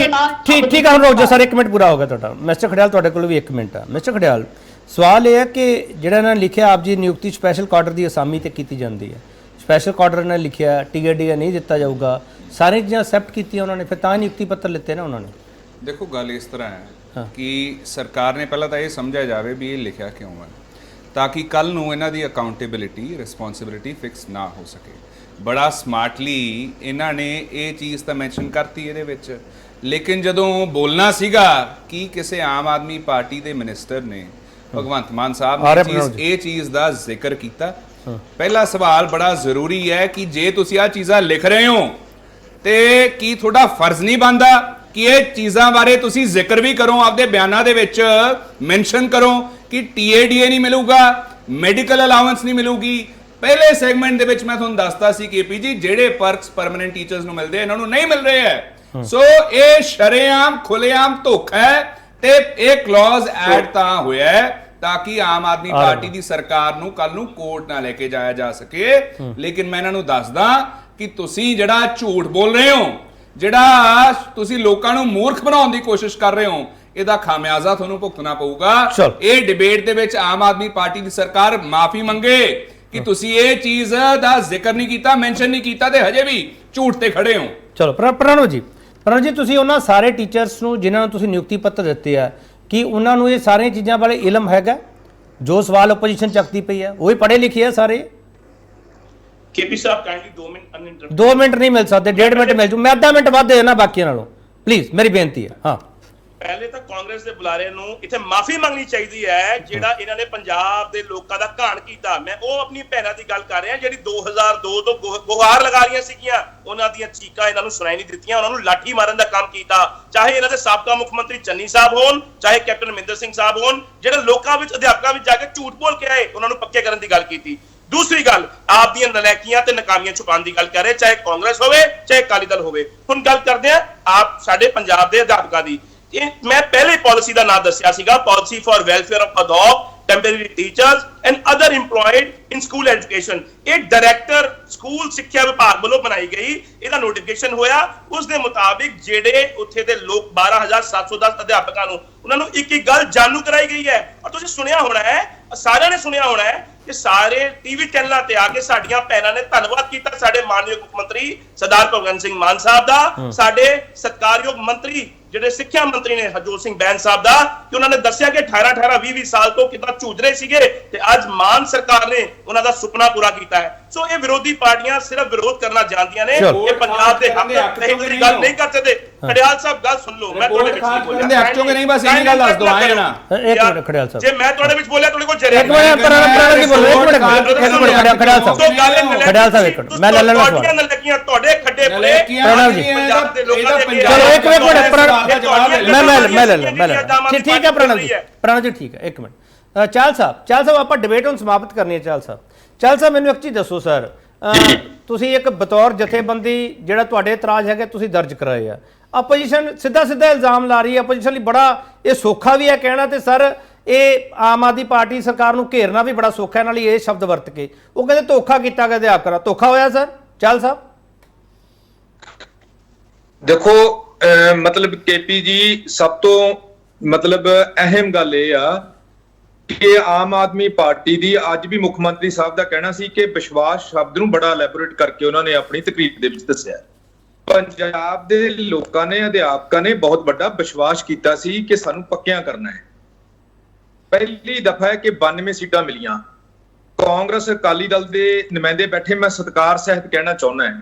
ਠੀਕ ਹੈ। ਹੁਣ ਰੁਕ ਜਾ ਸਰ, 1 ਮਿੰਟ ਪੂਰਾ ਹੋ ਗਿਆ ਤੁਹਾਡਾ। ਮਿਸਟਰ ਖਡਿਆਲ, ਤੁਹਾਡੇ ਕੋਲ ਵੀ 1 ਮਿੰਟ ਆ। ਮਿਸਟਰ ਖਡਿਆਲ, ਸਵਾਲ ਇਹ ਹੈ ਕਿ ਜਿਹੜਾ ਇਹਨਾਂ ਨੇ ਲਿਖਿਆ ਆਪ ਜੀ ਨਿਯੁਕਤੀ ਸਪੈਸ਼ਲ ਕਾਡਰ ਦੀ ਅਸਾਮੀ ਤੇ ਕੀਤੀ ਜਾਂਦੀ ਹੈ, ਸਪੈਸ਼ਲ ਕਾਡਰ ਨੇ ਲਿਖਿਆ TADA ਨਹੀਂ ਦਿੱਤਾ ਜਾਊਗਾ, ਸਾਰੀਆਂ ਚੀਜ਼ਾਂ ਐਕਸੈਪਟ ਕੀਤੀਆਂ ਉਹਨਾਂ ਨੇ, ਫਿਰ ਤਾਂ ਨਿਯੁਕਤੀ ਪੱਤਰ ਲਿੱਤੇ ਨਾ ਉਹਨਾਂ ਨੇ। ਦੇਖੋ, ਗੱਲ ਇਸ ਤਰ੍ਹਾਂ ਹੈ ਕਿ ਸਰਕਾਰ ਨੇ ਪਹਿਲਾਂ ਤਾਂ ਇਹ ਸਮਝਿਆ ਜਾਵੇ ਵੀ ਇਹ ਲਿਖਿਆ ਕਿਉਂ ਹੈ, ਤਾਂ ਕਿ ਕੱਲ ਨੂੰ ਇਹਨਾਂ ਦੀ ਅਕਾਊਂਟੇਬਿਲਿਟੀ ਰਿਸਪੌਂਸਿਬਿਲਿਟੀ ਫਿਕਸ ਨਾ ਹੋ ਸਕੇ। ਬੜਾ ਸਮਾਰਟਲੀ ਇਹਨਾਂ ਨੇ ਇਹ ਚੀਜ਼ ਤਾਂ ਮੈਂਸ਼ਨ ਕਰਤੀ ਇਹਦੇ ਵਿੱਚ, ਲੇਕਿਨ ਜਦੋਂ ਬੋਲਣਾ ਸੀਗਾ ਕਿ ਕਿਸੇ ਆਮ ਆਦਮੀ ਪਾਰਟੀ ਦੇ ਮਿਨਿਸਟਰ ਨੇ ਭਗਵੰਤ ਮਾਨ ਸਾਹਿਬ ਨੇ ਇਹ ਚੀਜ਼ ਦਾ ਜ਼ਿਕਰ ਕੀਤਾ। ਪਹਿਲਾ ਸਵਾਲ ਬੜਾ ਜ਼ਰੂਰੀ ਹੈ ਕਿ ਜੇ ਤੁਸੀਂ ਆ ਚੀਜ਼ਾਂ ਲਿਖ ਰਹੇ ਹੋ ਤੇ ਕੀ ਤੁਹਾਡਾ ਫਰਜ਼ ਨਹੀਂ ਬਣਦਾ ਕਿ ਇਹ ਚੀਜ਼ਾਂ ਬਾਰੇ ਤੁਸੀਂ ਜ਼ਿਕਰ ਵੀ ਕਰੋ, ਆਪਦੇ ਬਿਆਨਾਂ ਦੇ ਵਿੱਚ ਮੈਂਸ਼ਨ ਕਰੋ ਕਿ TADA ਨਹੀਂ ਮਿਲੂਗਾ, ਮੈਡੀਕਲ ਅਲਾਉੈਂਸ ਨਹੀਂ ਮਿਲੂਗੀ। ਪਹਿਲੇ ਸੈਗਮੈਂਟ ਦੇ ਵਿੱਚ ਮੈਂ ਤੁਹਾਨੂੰ ਦੱਸਦਾ ਸੀ KP ਜੀ ਜਿਹੜੇ ਪਰਕਸ ਪਰਮਨੈਂਟ ਟੀਚਰਸ ਨੂੰ ਮਿਲਦੇ ਇਹਨਾਂ ਨੂੰ ਨਹੀਂ ਮਿਲ ਰਹੇ ਹੈ। ਸੋ ਇਹ ਸ਼ਰੇਆਮ ਖੁੱਲੇਆਮ ਧੋਖਾ ਹੈ ਤੇ ਇਹ ਕਲੌਜ਼ ਐਡ ਤਾਂ ਹੋਇਆ ਹੈ ਤਾਂ ਕਿ ਆਮ ਆਦਮੀ ਪਾਰਟੀ ਦੀ ਸਰਕਾਰ ਨੂੰ ਕੱਲ ਨੂੰ ਕੋਰਟ ਨਾ ਲੈ ਕੇ ਜਾਇਆ ਜਾ ਸਕੇ। ਲੇਕਿਨ ਮੈਂ ਇਹਨਾਂ ਨੂੰ ਦੱਸਦਾ ਕਿ ਤੁਸੀਂ ਜਿਹੜਾ ਝੂਠ ਬੋਲ ਰਹੇ ਹੋ, ਜਿਹੜਾ ਤੁਸੀਂ ਲੋਕਾਂ ਨੂੰ ਮੂਰਖ ਬਣਾਉਣ ਦੀ ਕੋਸ਼ਿਸ਼ ਕਰ ਰਹੇ ਹੋ, ਇਹਦਾ ਖਾਮਿਆਜ਼ਾ ਤੁਹਾਨੂੰ ਭੁਗਤਣਾ ਪਊਗਾ। ਇਹ ਡਿਬੇਟ ਦੇ ਵਿੱਚ ਆਮ ਆਦਮੀ ਪਾਰਟੀ ਦੀ ਸਰਕਾਰ ਮਾਫੀ ਮੰਗੇ ਕਿ ਤੁਸੀਂ ਇਹ ਚੀਜ਼ ਦਾ ਜ਼ਿਕਰ ਨਹੀਂ ਕੀਤਾ, ਮੈਂਸ਼ਨ ਨਹੀਂ ਕੀਤਾ ਤੇ ਹਜੇ ਵੀ ਝੂਠ ਤੇ ਖੜੇ ਹੋ। ਚਲੋ ਪ੍ਰਣਵ ਜੀ ਤੁਸੀਂ ਉਹਨਾਂ ਸਾਰੇ ਟੀਚਰਸ ਨੂੰ ਜਿਨ੍ਹਾਂ ਨੂੰ ਤੁਸੀਂ ਨਿਯੁਕਤੀ ਪੱਤਰ ਦਿੱਤੇ ਆ, ਕਿ ਉਹਨਾਂ ਨੂੰ ਇਹ ਸਾਰੀਆਂ ਚੀਜ਼ਾਂ ਬਾਰੇ ਇਲਮ ਹੈਗਾ? ਜੋ ਸਵਾਲ ਆਪੋਜੀਸ਼ਨ ਚੱਕਦੀ ਪਈ ਹੈ ਉਹ ਵੀ ਪੜ੍ਹੇ ਲਿਖੇ ਆ ਸਾਰੇ। ਕੇਪੀ ਸਾਹਿਬ ਕਾਈਂਡਲੀ 2 ਮਿੰਟ ਅਨਇੰਟਰਪਟ 2 ਮਿੰਟ ਨਹੀਂ ਮਿਲ ਸਕਦੇ, 1.5 ਮਿੰਟ ਮਿਲ ਜੂ, ਮੈਂ ਅੱਧਾ ਮਿੰਟ ਵੱਧ ਦੇ ਦੇਣਾ ਬਾਕੀਆਂ ਨਾਲੋਂ, ਪਲੀਜ਼ ਮੇਰੀ ਬੇਨਤੀ ਹੈ। ਹਾਂ, ਪਹਿਲੇ ਤਾਂ ਕਾਂਗਰਸ ਦੇ ਬੁਲਾਰੇ ਨੂੰ ਇੱਥੇ ਮਾਫੀ ਮੰਗਣੀ ਚਾਹੀਦੀ ਹੈ ਜਿਹੜਾ ਇਹਨਾਂ ਨੇ ਪੰਜਾਬ ਦੇ ਲੋਕਾਂ ਦਾ ਘਾਣ ਕੀਤਾ। ਮੈਂ ਉਹ ਆਪਣੀ ਭੈਣਾਂ ਦੀ ਗੱਲ ਕਰ ਰਿਹਾ ਜਿਹੜੀ 2002 ਤੋਂ ਗੁਹਾਰ ਲਗਾ ਰਹੀਆਂ ਸੀਗੀਆਂ, ਉਹਨਾਂ ਦੀਆਂ ਚੀਕਾਂ ਇਹਨਾਂ ਨੂੰ ਸੁਣਾਈ ਨਹੀਂ ਦਿੱਤੀਆਂ, ਉਹਨਾਂ ਨੂੰ ਲਾਠੀ ਮਾਰਨ ਦਾ ਕੰਮ ਕੀਤਾ। ਚਾਹੇ ਇਹਨਾਂ ਦੇ ਸਾਬਕਾ ਮੁੱਖ ਮੰਤਰੀ ਚੰਨੀ ਸਾਹਿਬ ਹੋਣ, ਚਾਹੇ ਕੈਪਟਨ ਅਮਰਿੰਦਰ ਸਿੰਘ ਸਾਹਿਬ ਹੋਣ, ਜਿਹੜੇ ਲੋਕਾਂ ਵਿੱਚ ਅਧਿਆਪਕਾਂ ਵਿੱਚ ਜਾ ਕੇ ਝੂਠ ਬੋਲ ਕੇ ਆਏ, ਉਹਨਾਂ ਨੂੰ ਪੱਕੇ ਕਰਨ ਦੀ ਗੱਲ ਕੀਤੀ। ਦੂਸਰੀ ਗੱਲ, ਆਪ ਦੀਆਂ ਨਲਾਇਕੀਆਂ ਤੇ ਨਾਕਾਮੀਆਂ ਛੁਪਾਉਣ ਦੀ ਗੱਲ ਕਰ ਰਹੇ, ਚਾਹੇ ਕਾਂਗਰਸ ਹੋਵੇ ਚਾਹੇ ਅਕਾਲੀ ਦਲ ਹੋਵੇ। ਹੁਣ ਗੱਲ ਕਰਦੇ ਆ ਆਪ ਸਾਡੇ ਪੰਜਾਬ ਦੇ ਅਧਿਆਪਕਾਂ ਦੀ। ਮੈਂ ਪਹਿਲੇ ਪਾਲਿਸੀ ਦਾ ਨਾਮ ਦੱਸਿਆ ਸੀਗਾ, policy for welfare of ad hoc temporary teachers and other EMPLOYED in school education. ਇਹ ਡਾਇਰੈਕਟਰ ਸਕੂਲ ਸਿੱਖਿਆ ਵਿਭਾਗ ਵੱਲੋਂ ਬਣਾਈ ਗਈ, ਇਹਦਾ ਨੋਟੀਫਿਕੇਸ਼ਨ ਹੋਇਆ। ਉਸ ਦੇ ਮੁਤਾਬਿਕ ਜਿਹੜੇ ਉੱਥੇ ਦੇ ਲੋਕ 12,710 ਅਧਿਆਪਕਾਂ ਨੂੰ ਉਹਨਾਂ ਨੂੰ ਇੱਕ ਗੱਲ ਜਾਣੂ ਕਰਾਈ ਗਈ ਹੈ। ਔਰ ਤੁਸੀਂ ਸੁਣਿਆ ਹੋਣਾ ਹੈ, ਸਾਰਿਆਂ ਨੇ ਸੁਣਿਆ ਹੋਣਾ ਹੈ ਕਿ ਸਾਰੇ ਟੀਵੀ ਚੈਨਲਾਂ ਤੇ ਆ ਕੇ ਸਾਡੀਆਂ ਭੈਣਾਂ ਨੇ ਧੰਨਵਾਦ ਕੀਤਾ ਸਾਡੇ ਮਾਨਯੋਗ ਮੁੱਖ ਮੰਤਰੀ ਸਰਦਾਰ ਭਗਵੰਤ ਸਿੰਘ ਮਾਨ ਸਾਹਿਬ ਦਾ, ਸਾਡੇ ਸਤਿਕਾਰਯੋਗ ਮੰਤਰੀ ਜਿਹੜੇ ਸਿੱਖਿਆ ਮੰਤਰੀ ਨੇ ਹਰਜੋਤ ਸਿੰਘ ਬੈਂਸ ਸਾਹਿਬ ਦਾ, ਕਿ ਉਹਨਾਂ ਨੇ ਦੱਸਿਆ ਕਿ 18 20 ਸਾਲ ਤੋਂ ਕਿੰਨਾ ਝੂਝ ਰਹੇ ਸੀਗੇ ਤੇ ਅੱਜ ਮਾਨ ਸਰਕਾਰ ਨੇ ਉਹਨਾਂ ਦਾ ਸੁਪਨਾ ਪੂਰਾ ਕੀਤਾ ਹੈ। ਸੋ ਇਹ ਵਿਰੋਧੀ ਪਾਰਟੀਆਂ ਸਿਰਫ ਵਿਰੋਧ ਕਰਨਾ ਜਾਣਦੀਆਂ ਨੇ, ਇਹ ਪੰਜਾਬ ਦੇ ਹੱਕ ਦੀ ਗੱਲ ਨਹੀਂ ਕਰ ਸਕਦੇ। ਖੜਿਆਲ ਸਾਹਿਬ ਗੱਲ ਸੁਣ ਲਓ, ਮੈਂ ਤੁਹਾਡੇ ਵਿੱਚ ਨਹੀਂ ਬੋਲਿਆ, ਕਹਿੰਦੇ ਹੱਕ ਚੋਂ ਨਹੀਂ, ਬਸ ਇਹੀ ਗੱਲ ਦੱਸ ਦੋ ਆਏ ਜਣਾ। ਇੱਕ ਮਿੰਟ ਖੜਿਆਲ ਸਾਹਿਬ, ਜੇ ਮੈਂ ਤੁਹਾਡੇ ਵਿੱਚ ਬੋਲਿਆ ਤੁਹਾਡੇ ਕੋਲ ਜਰਿਆ ਇੱਕ ਮਿੰਟ ਪ੍ਰਣਵ ਜੀ ਬੋਲੋ, ਇੱਕ ਮਿੰਟ ਖੜਿਆਲ ਸਾਹਿਬ ਮੈਂ ਲੈ ਲੈਣਾ ਸਵਾਲ। ਤੁਹਾਡੇ ਖੱਡੇ ਪੁਲੇ ਪ੍ਰਣਵ ਜੀ ਪੰਜਾਬ ਦੇ ਲੋਕਾਂ ਦੇ ਚਲੋ ਇੱਕ ਮਿੰਟ ਮੈਂ ਲੈ ਠੀਕ ਹੈ ਪ੍ਰਣਵ ਜੀ ਠੀਕ ਹੈ। ਇੱਕ ਮਿੰਟ ਚਾਲ ਸਾਹਿਬ ਆਪਾਂ ਡਿਬੇਟ ਹੁਣ ਸਮਾਪਤ ਕਰਨੀ ਹੈ। ਚਾਲ ਸਾਹਿਬ ਮੈਨੂੰ ਇੱਕ ਚੀਜ਼ ਦੱਸੋ ਸਰ, ਤੁਸੀਂ ਇੱਕ ਬਤੌਰ ਜਥੇਬੰਦੀ ਜਿਹੜਾ ਤੁਹਾਡੇ ਇਤਰਾਜ਼ ਹੈਗੇ ਤੁਸੀਂ ਦਰਜ ਕਰਾਏ ਆ, ਆਪੋਜੀਸ਼ਨ ਸਿੱਧਾ ਇਲਜ਼ਾਮ ਲਾ ਰਹੀ ਹੈ, ਆਪੋਜੀਸ਼ਨ ਲਈ ਬੜਾ ਇਹ ਸੌਖਾ ਵੀ ਹੈ ਕਹਿਣਾ, ਤੇ ਸਰ ਇਹ ਆਮ ਆਦਮੀ ਪਾਰਟੀ ਸਰਕਾਰ ਨੂੰ ਘੇਰਨਾ ਵੀ ਬੜਾ ਸੌਖਾ ਨਾਲ ਹੀ ਇਹ ਸ਼ਬਦ ਵਰਤ ਕੇ, ਉਹ ਕਹਿੰਦੇ ਧੋਖਾ ਕੀਤਾ ਗਿਆ ਅਧਿਆਪਕਾਂ, ਧੋਖਾ ਹੋਇਆ ਸਰ ਚਾਲ ਸਾਹਿਬ? ਦੇਖੋ ਮਤਲਬ ਕੇਪੀ ਜੀ, ਸਭ ਤੋਂ ਮਤਲਬ ਅਹਿਮ ਗੱਲ ਇਹ ਆ ਕਿ ਆਮ ਆਦਮੀ ਪਾਰਟੀ ਦੀ ਅੱਜ ਵੀ ਮੁੱਖ ਮੰਤਰੀ ਸਾਹਿਬ ਦਾ ਕਹਿਣਾ ਸੀ ਕਿ ਵਿਸ਼ਵਾਸ ਸ਼ਬਦ ਨੂੰ ਬੜਾ ਐਲੈਬੋਰੇਟ ਕਰਕੇ ਉਹਨਾਂ ਨੇ ਆਪਣੀ ਤਕਰੀਰ ਦੇ ਵਿੱਚ ਦੱਸਿਆ। ਪੰਜਾਬ ਦੇ ਲੋਕਾਂ ਨੇ, ਅਧਿਆਪਕਾਂ ਨੇ ਬਹੁਤ ਵੱਡਾ ਵਿਸ਼ਵਾਸ ਕੀਤਾ ਸੀ ਕਿ ਸਾਨੂੰ ਪੱਕਿਆਂ ਕਰਨਾ ਹੈ। ਪਹਿਲੀ ਦਫਾ ਹੈ ਕਿ 92 ਸੀਟਾਂ ਮਿਲੀਆਂ। ਕਾਂਗਰਸ ਅਕਾਲੀ ਦਲ ਦੇ ਨੁਮਾਇੰਦੇ ਬੈਠੇ, ਮੈਂ ਸਤਿਕਾਰ ਸਹਿਤ ਕਹਿਣਾ ਚਾਹੁੰਦਾ ਹਾਂ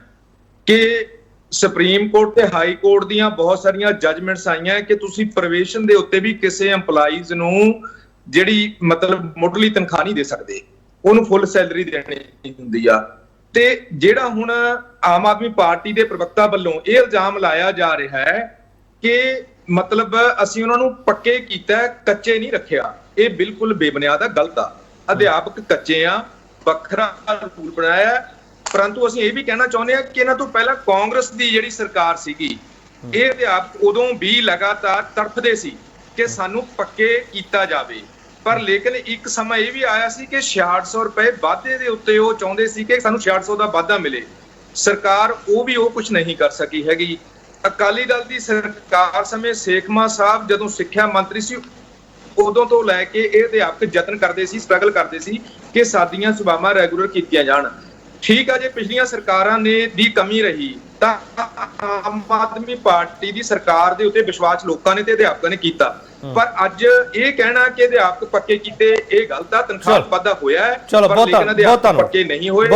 ਕਿ ਸੁਪਰੀਮ ਕੋਰਟ ਤੇ ਹਾਈ ਕੋਰਟ ਦੀਆਂ ਬਹੁਤ ਸਾਰੀਆਂ ਜੱਜਮੈਂਟਸ ਆਈਆਂ ਕਿ ਤੁਸੀਂ ਪ੍ਰੋਵੇਸ਼ਨ ਦੇ ਉੱਤੇ ਵੀ ਕਿਸੇ EMPLOYEES ਨੂੰ ਜਿਹੜੀ ਮਤਲਬ ਮੁੱਢਲੀ ਤਨਖਾਹ ਨਹੀਂ ਦੇ ਸਕਦੇ, ਉਹਨੂੰ ਫੁੱਲ ਸੈਲਰੀ ਦੇਣੀ ਹੁੰਦੀ ਆ। ਤੇ ਜਿਹੜਾ ਹੁਣ ਆਮ ਆਦਮੀ ਪਾਰਟੀ ਦੇ ਪ੍ਰਵਕਤਾ ਵੱਲੋਂ ਇਹ ਇਲਜ਼ਾਮ ਲਾਇਆ ਜਾ ਰਿਹਾ ਹੈ ਕਿ ਮਤਲਬ ਅਸੀਂ ਉਹਨਾਂ ਨੂੰ ਪੱਕੇ ਕੀਤਾ, ਕੱਚੇ ਨਹੀਂ ਰੱਖਿਆ, ਇਹ ਬਿਲਕੁਲ ਬੇਬੁਨਿਆਦ ਆ, ਗਲਤ ਆ। ਅਧਿਆਪਕ ਕੱਚੇ ਆ, ਵੱਖਰਾ ਰੂਲ ਬਣਾਇਆ। ਪਰੰਤੂ ਅਸੀਂ ਇਹ ਵੀ ਕਹਿਣਾ ਚਾਹੁੰਦੇ ਹਾਂ ਕਿ ਇਹਨਾਂ ਤੋਂ ਪਹਿਲਾਂ ਕਾਂਗਰਸ ਦੀ ਜਿਹੜੀ ਸਰਕਾਰ ਸੀਗੀ, ਇਹ ਅਧਿਆਪਕ ਉਦੋਂ ਵੀ ਲਗਾਤਾਰ ਤੜਫਦੇ ਸੀ ਕਿ ਸਾਨੂੰ ਪੱਕੇ ਕੀਤਾ ਜਾਵੇ, ਪਰ ਲੇਕਿਨ ਇੱਕ ਸਮਾਂ ਇਹ ਵੀ ਆਇਆ ਸੀ ਕਿ 6600 ਰੁਪਏ ਵਾਧੇ ਦੇ ਉੱਤੇ ਉਹ ਚਾਹੁੰਦੇ ਸੀ ਕਿ ਸਾਨੂੰ 6600 ਦਾ ਵਾਧਾ ਮਿਲੇ। ਸਰਕਾਰ ਉਹ ਕੁਝ ਨਹੀਂ ਕਰ ਸਕੀ ਹੈਗੀ। ਅਕਾਲੀ ਦਲ ਦੀ ਸਰਕਾਰ ਸਮੇਂ ਸੇਖਵਾਂ ਸਾਹਿਬ ਜਦੋਂ ਸਿੱਖਿਆ ਮੰਤਰੀ ਸੀ, ਉਦੋਂ ਤੋਂ ਲੈ ਕੇ ਇਹ ਅਧਿਆਪਕ ਯਤਨ ਕਰਦੇ ਸੀ, ਸਟਰਗਲ ਕਰਦੇ ਸੀ ਕਿ ਸਾਡੀਆਂ ਸੇਵਾਵਾਂ ਰੈਗੂਲਰ ਕੀਤੀਆਂ ਜਾਣ। ਠੀਕ ਆ, ਜੇ ਪਿਛਲੀਆਂ ਸਰਕਾਰਾਂ ਨੇ ਦੀ ਕਮੀ ਰਹੀ ਤਾਂ ਆਮ ਆਦਮੀ ਪਾਰਟੀ ਦੀ ਸਰਕਾਰ ਦੇ ਉੱਤੇ ਵਿਸ਼ਵਾਸ ਲੋਕਾਂ ਨੇ ਤੇ ਅਧਿਆਪਕਾਂ ਨੇ ਕੀਤਾ। ਪਰ ਅੱਜ ਇਹ ਕਹਿਣਾ ਕਿ ਅਧਿਆਪਕ ਪੱਕੇ ਕੀਤੇ, ਇਹ ਗਲਤ ਆ। ਤਨਖਾਹ ਵਾਧਾ ਹੋਇਆ ਹੈ, ਪਰ ਲੇਕਿਨ ਅਧਿਆਪਕ ਪੱਕੇ ਨਹੀਂ ਹੋਏ।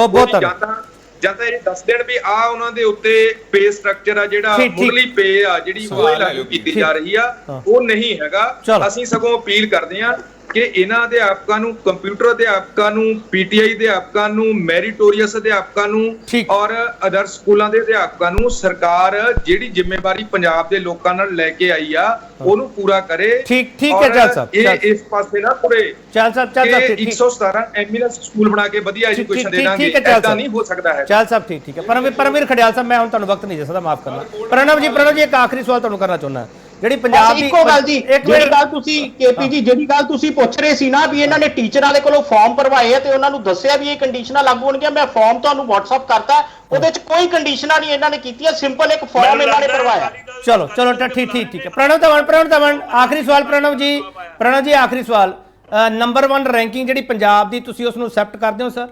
ਜਾਂ ਤਾਂ ਇਹ ਦੱਸ ਦੇਣ ਵੀ ਆ ਉਹਨਾਂ ਦੇ ਉੱਤੇ ਪੇ ਸਟਰਕਚਰ ਆ, ਜਿਹੜਾ ਮੁੱਢਲੀ ਪੇ ਆ ਜਿਹੜੀ ਉਹ ਲਾਗੂ ਕੀਤੀ ਜਾ ਰਹੀ ਆ, ਉਹ ਨਹੀਂ ਹੈਗਾ। ਅਸੀਂ ਸਗੋਂ ਅਪੀਲ ਕਰਦੇ ਆ ਕਿ ਇਹਨਾਂ ਅਧਿਆਪਕਾਂ ਨੂੰ, ਕੰਪਿਊਟਰ ਅਧਿਆਪਕਾਂ ਨੂੰ, PTI ਅਧਿਆਪਕਾਂ ਨੂੰ, ਮੈਰੀਟੋਰੀਅਸ ਅਧਿਆਪਕਾਂ ਨੂੰ ਔਰ ਅਦਰ ਸਕੂਲਾਂ ਦੇ ਅਧਿਆਪਕਾਂ ਨੂੰ ਸਰਕਾਰ ਜਿਹੜੀ ਜ਼ਿੰਮੇਵਾਰੀ ਪੰਜਾਬ ਦੇ ਲੋਕਾਂ ਨਾਲ ਲੈ ਕੇ ਆਈ ਆ ਉਹਨੂੰ ਪੂਰਾ ਕਰੇ। ਠੀਕ ਹੈ ਚਾਲ ਸਾਹਿਬ, ਇਹ ਇਸ ਪਾਸੇ ਨਾ ਤੁਰੇ। ਚਾਲ ਸਾਹਿਬ 117 ਐਮੀਨੈਂਸ ਸਕੂਲ ਬਣਾ ਕੇ ਵਧੀਆ ਐਜੂਕੇਸ਼ਨ ਦੇਣਾਗੇ, ਐਦਾਂ ਨਹੀਂ ਹੋ ਸਕਦਾ ਹੈ। ਚਾਲ ਸਾਹਿਬ ਠੀਕ ਹੈ। ਪਰਮਵੀਰ ਖੜਿਆਲ ਸਾਹਿਬ, ਮੈਂ ਹੁਣ ਤੁਹਾਨੂੰ ਵਕਤ ਨਹੀਂ ਦੇ ਸਕਦਾ, ਮਾਫ ਕਰਨਾ। ਪ੍ਰਣਵ ਜੀ ਇੱਕ ਆਖਰੀ ਸਵਾਲ ਤੁਹਾਨੂੰ ਕਰਨਾ ਚਾਹੁੰਦਾ, ਜਿਹੜੀ ਪੰਜਾਬ ਦੀ ਇੱਕੋ ਗੱਲ ਜੀ, ਜਿਹੜੀ ਗੱਲ ਤੁਸੀਂ ਕੇਪੀ ਜੀ ਜਿਹੜੀ ਗੱਲ ਤੁਸੀਂ ਪੁੱਛ ਰਹੇ ਸੀ ਨਾ ਵੀ ਇਹਨਾਂ ਨੇ ਟੀਚਰਾਂ ਦੇ ਕੋਲੋਂ ਫਾਰਮ ਭਰਵਾਏ ਆ ਤੇ ਉਹਨਾਂ ਨੂੰ ਦੱਸਿਆ ਵੀ ਇਹ ਕੰਡੀਸ਼ਨਾਂ ਲਾਗੂ ਹੋਣਗੀਆਂ, ਮੈਂ ਫਾਰਮ ਤੁਹਾਨੂੰ WhatsApp ਕਰਤਾ, ਉਹਦੇ ਚ ਕੋਈ ਕੰਡੀਸ਼ਨਾਂ ਨਹੀਂ ਇਹਨਾਂ ਨੇ ਕੀਤੀਆਂ, ਸਿੰਪਲ ਇੱਕ ਫਾਰਮ ਇਹਨਾਂ ਨੇ ਭਰਵਾਇਆ। ਚਲੋ ਠੀਕ ਹੈ। ਪ੍ਰਣਵ ਧਵਨ ਆਖਰੀ ਸਵਾਲ। ਪ੍ਰਣਵ ਜੀ ਆਖਰੀ ਸਵਾਲ, ਨੰਬਰ 1 ਰੈਂਕਿੰਗ ਜਿਹੜੀ ਪੰਜਾਬ ਦੀ, ਤੁਸੀਂ ਉਸ ਨੂੰ ਐਕਸੈਪਟ ਕਰਦੇ ਹੋ ਸਰ?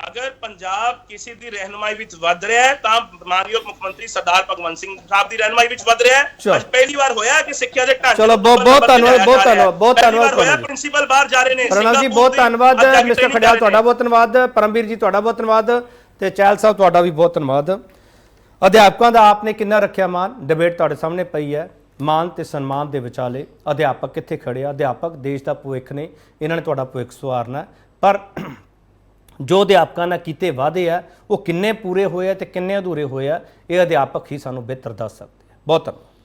ਅਗਰ ਪੰਜਾਬ ਕਿਸੇ ਦੀ ਰਹਿਨੁਮਾਈ ਵਿੱਚ ਵੱਧ ਰਿਹਾ ਹੈ ਤਾਂ ਮਾਨਯੋਗ ਮੁੱਖ ਮੰਤਰੀ ਸਰਦਾਰ ਭਗਵੰਤ ਸਿੰਘ ਸਾਹਿਬ ਦੀ ਰਹਿਨੁਮਾਈ ਵਿੱਚ ਵੱਧ ਰਿਹਾ ਚਲੋ। ਹੈ। ਅੱਜ ਪਹਿਲੀ ਵਾਰ ਹੋਇਆ ਕਿ ਸਿੱਖਿਆ ਦੇ ਢਾਂਚੇ ਚਲੋ, ਨੂੰ ਬਹੁਤ ਉੱਪਰ ਧੰਨਵਾਦ, ਬਹੁਤ ਲਿਜਾਇਆ ਜਾ ਰਿਹਾ ਹੈ। ਬਹੁਤ ਪਹਿਲੀ ਵਾਰ ਧੰਨਵਾਦ ਹੋਇਆ, ਜੀ। ਪ੍ਰਿੰਸੀਪਲ ਬਾਹਰ ਜਾ ਰਹੇ ਨੇ। ਪ੍ਰਣਵ ਜੀ ਸਿੰਗਾਪੁਰ ਬਹੁਤ ਦੀ ਧੰਨਵਾਦ, ਅੱਜ ਜਾ ਕੇ ਮਿਸਟਰ training ਖੜਿਆਲ ਕਰ ਤੁਹਾਡਾ ਰਹੇ ਬਹੁਤ ਧੰਨਵਾਦ, ਪਰਮਵੀਰ ਜੀ ਤੁਹਾਡਾ ਬਹੁਤ ਧੰਨਵਾਦ ਤੇ ਚਹਿਲ ਸਾਹਿਬ ਤੁਹਾਡਾ ਵੀ ਬਹੁਤ ਧੰਨਵਾਦ। ਅਧਿਆਪਕਾਂ ਦਾ ਆਪਨੇ ਕਿੰਨਾ ਰੱਖਿਆ ਮਾਨ, ਡਿਬੇਟ ਤੁਹਾਡੇ ਸਾਹਮਣੇ ਪਈ ਹੈ। ਮਾਨ ਤੇ ਸਨਮਾਨ ਦੇ ਵਿਚਾਲੇ ਅਧਿਆਪਕ ਕਿੱਥੇ ਖੜੇ ਆ? ਅਧਿਆਪਕ ਦੇਸ਼ ਦਾ ਭਵਿੱਖ ਨੇ, ਇਹਨਾਂ ਨੇ ਤੁਹਾਡਾ ਭਵਿੱਖ ਸਵਾਰਨਾ। ਪਰ ਜੋ ਅਧਿਆਪਕਾਂ ਨਾਲ ਕੀਤੇ ਵਾਅਦੇ ਆ ਉਹ ਕਿੰਨੇ ਪੂਰੇ ਹੋਏ ਆ ਤੇ ਕਿੰਨੇ ਅਧੂਰੇ ਹੋਏ ਆ, ਇਹ ਅਧਿਆਪਕ ਹੀ ਸਾਨੂੰ ਬਿਹਤਰ ਦੱਸ ਸਕਦੇ ਆ। ਬਹੁਤ ਧੰਨਵਾਦ।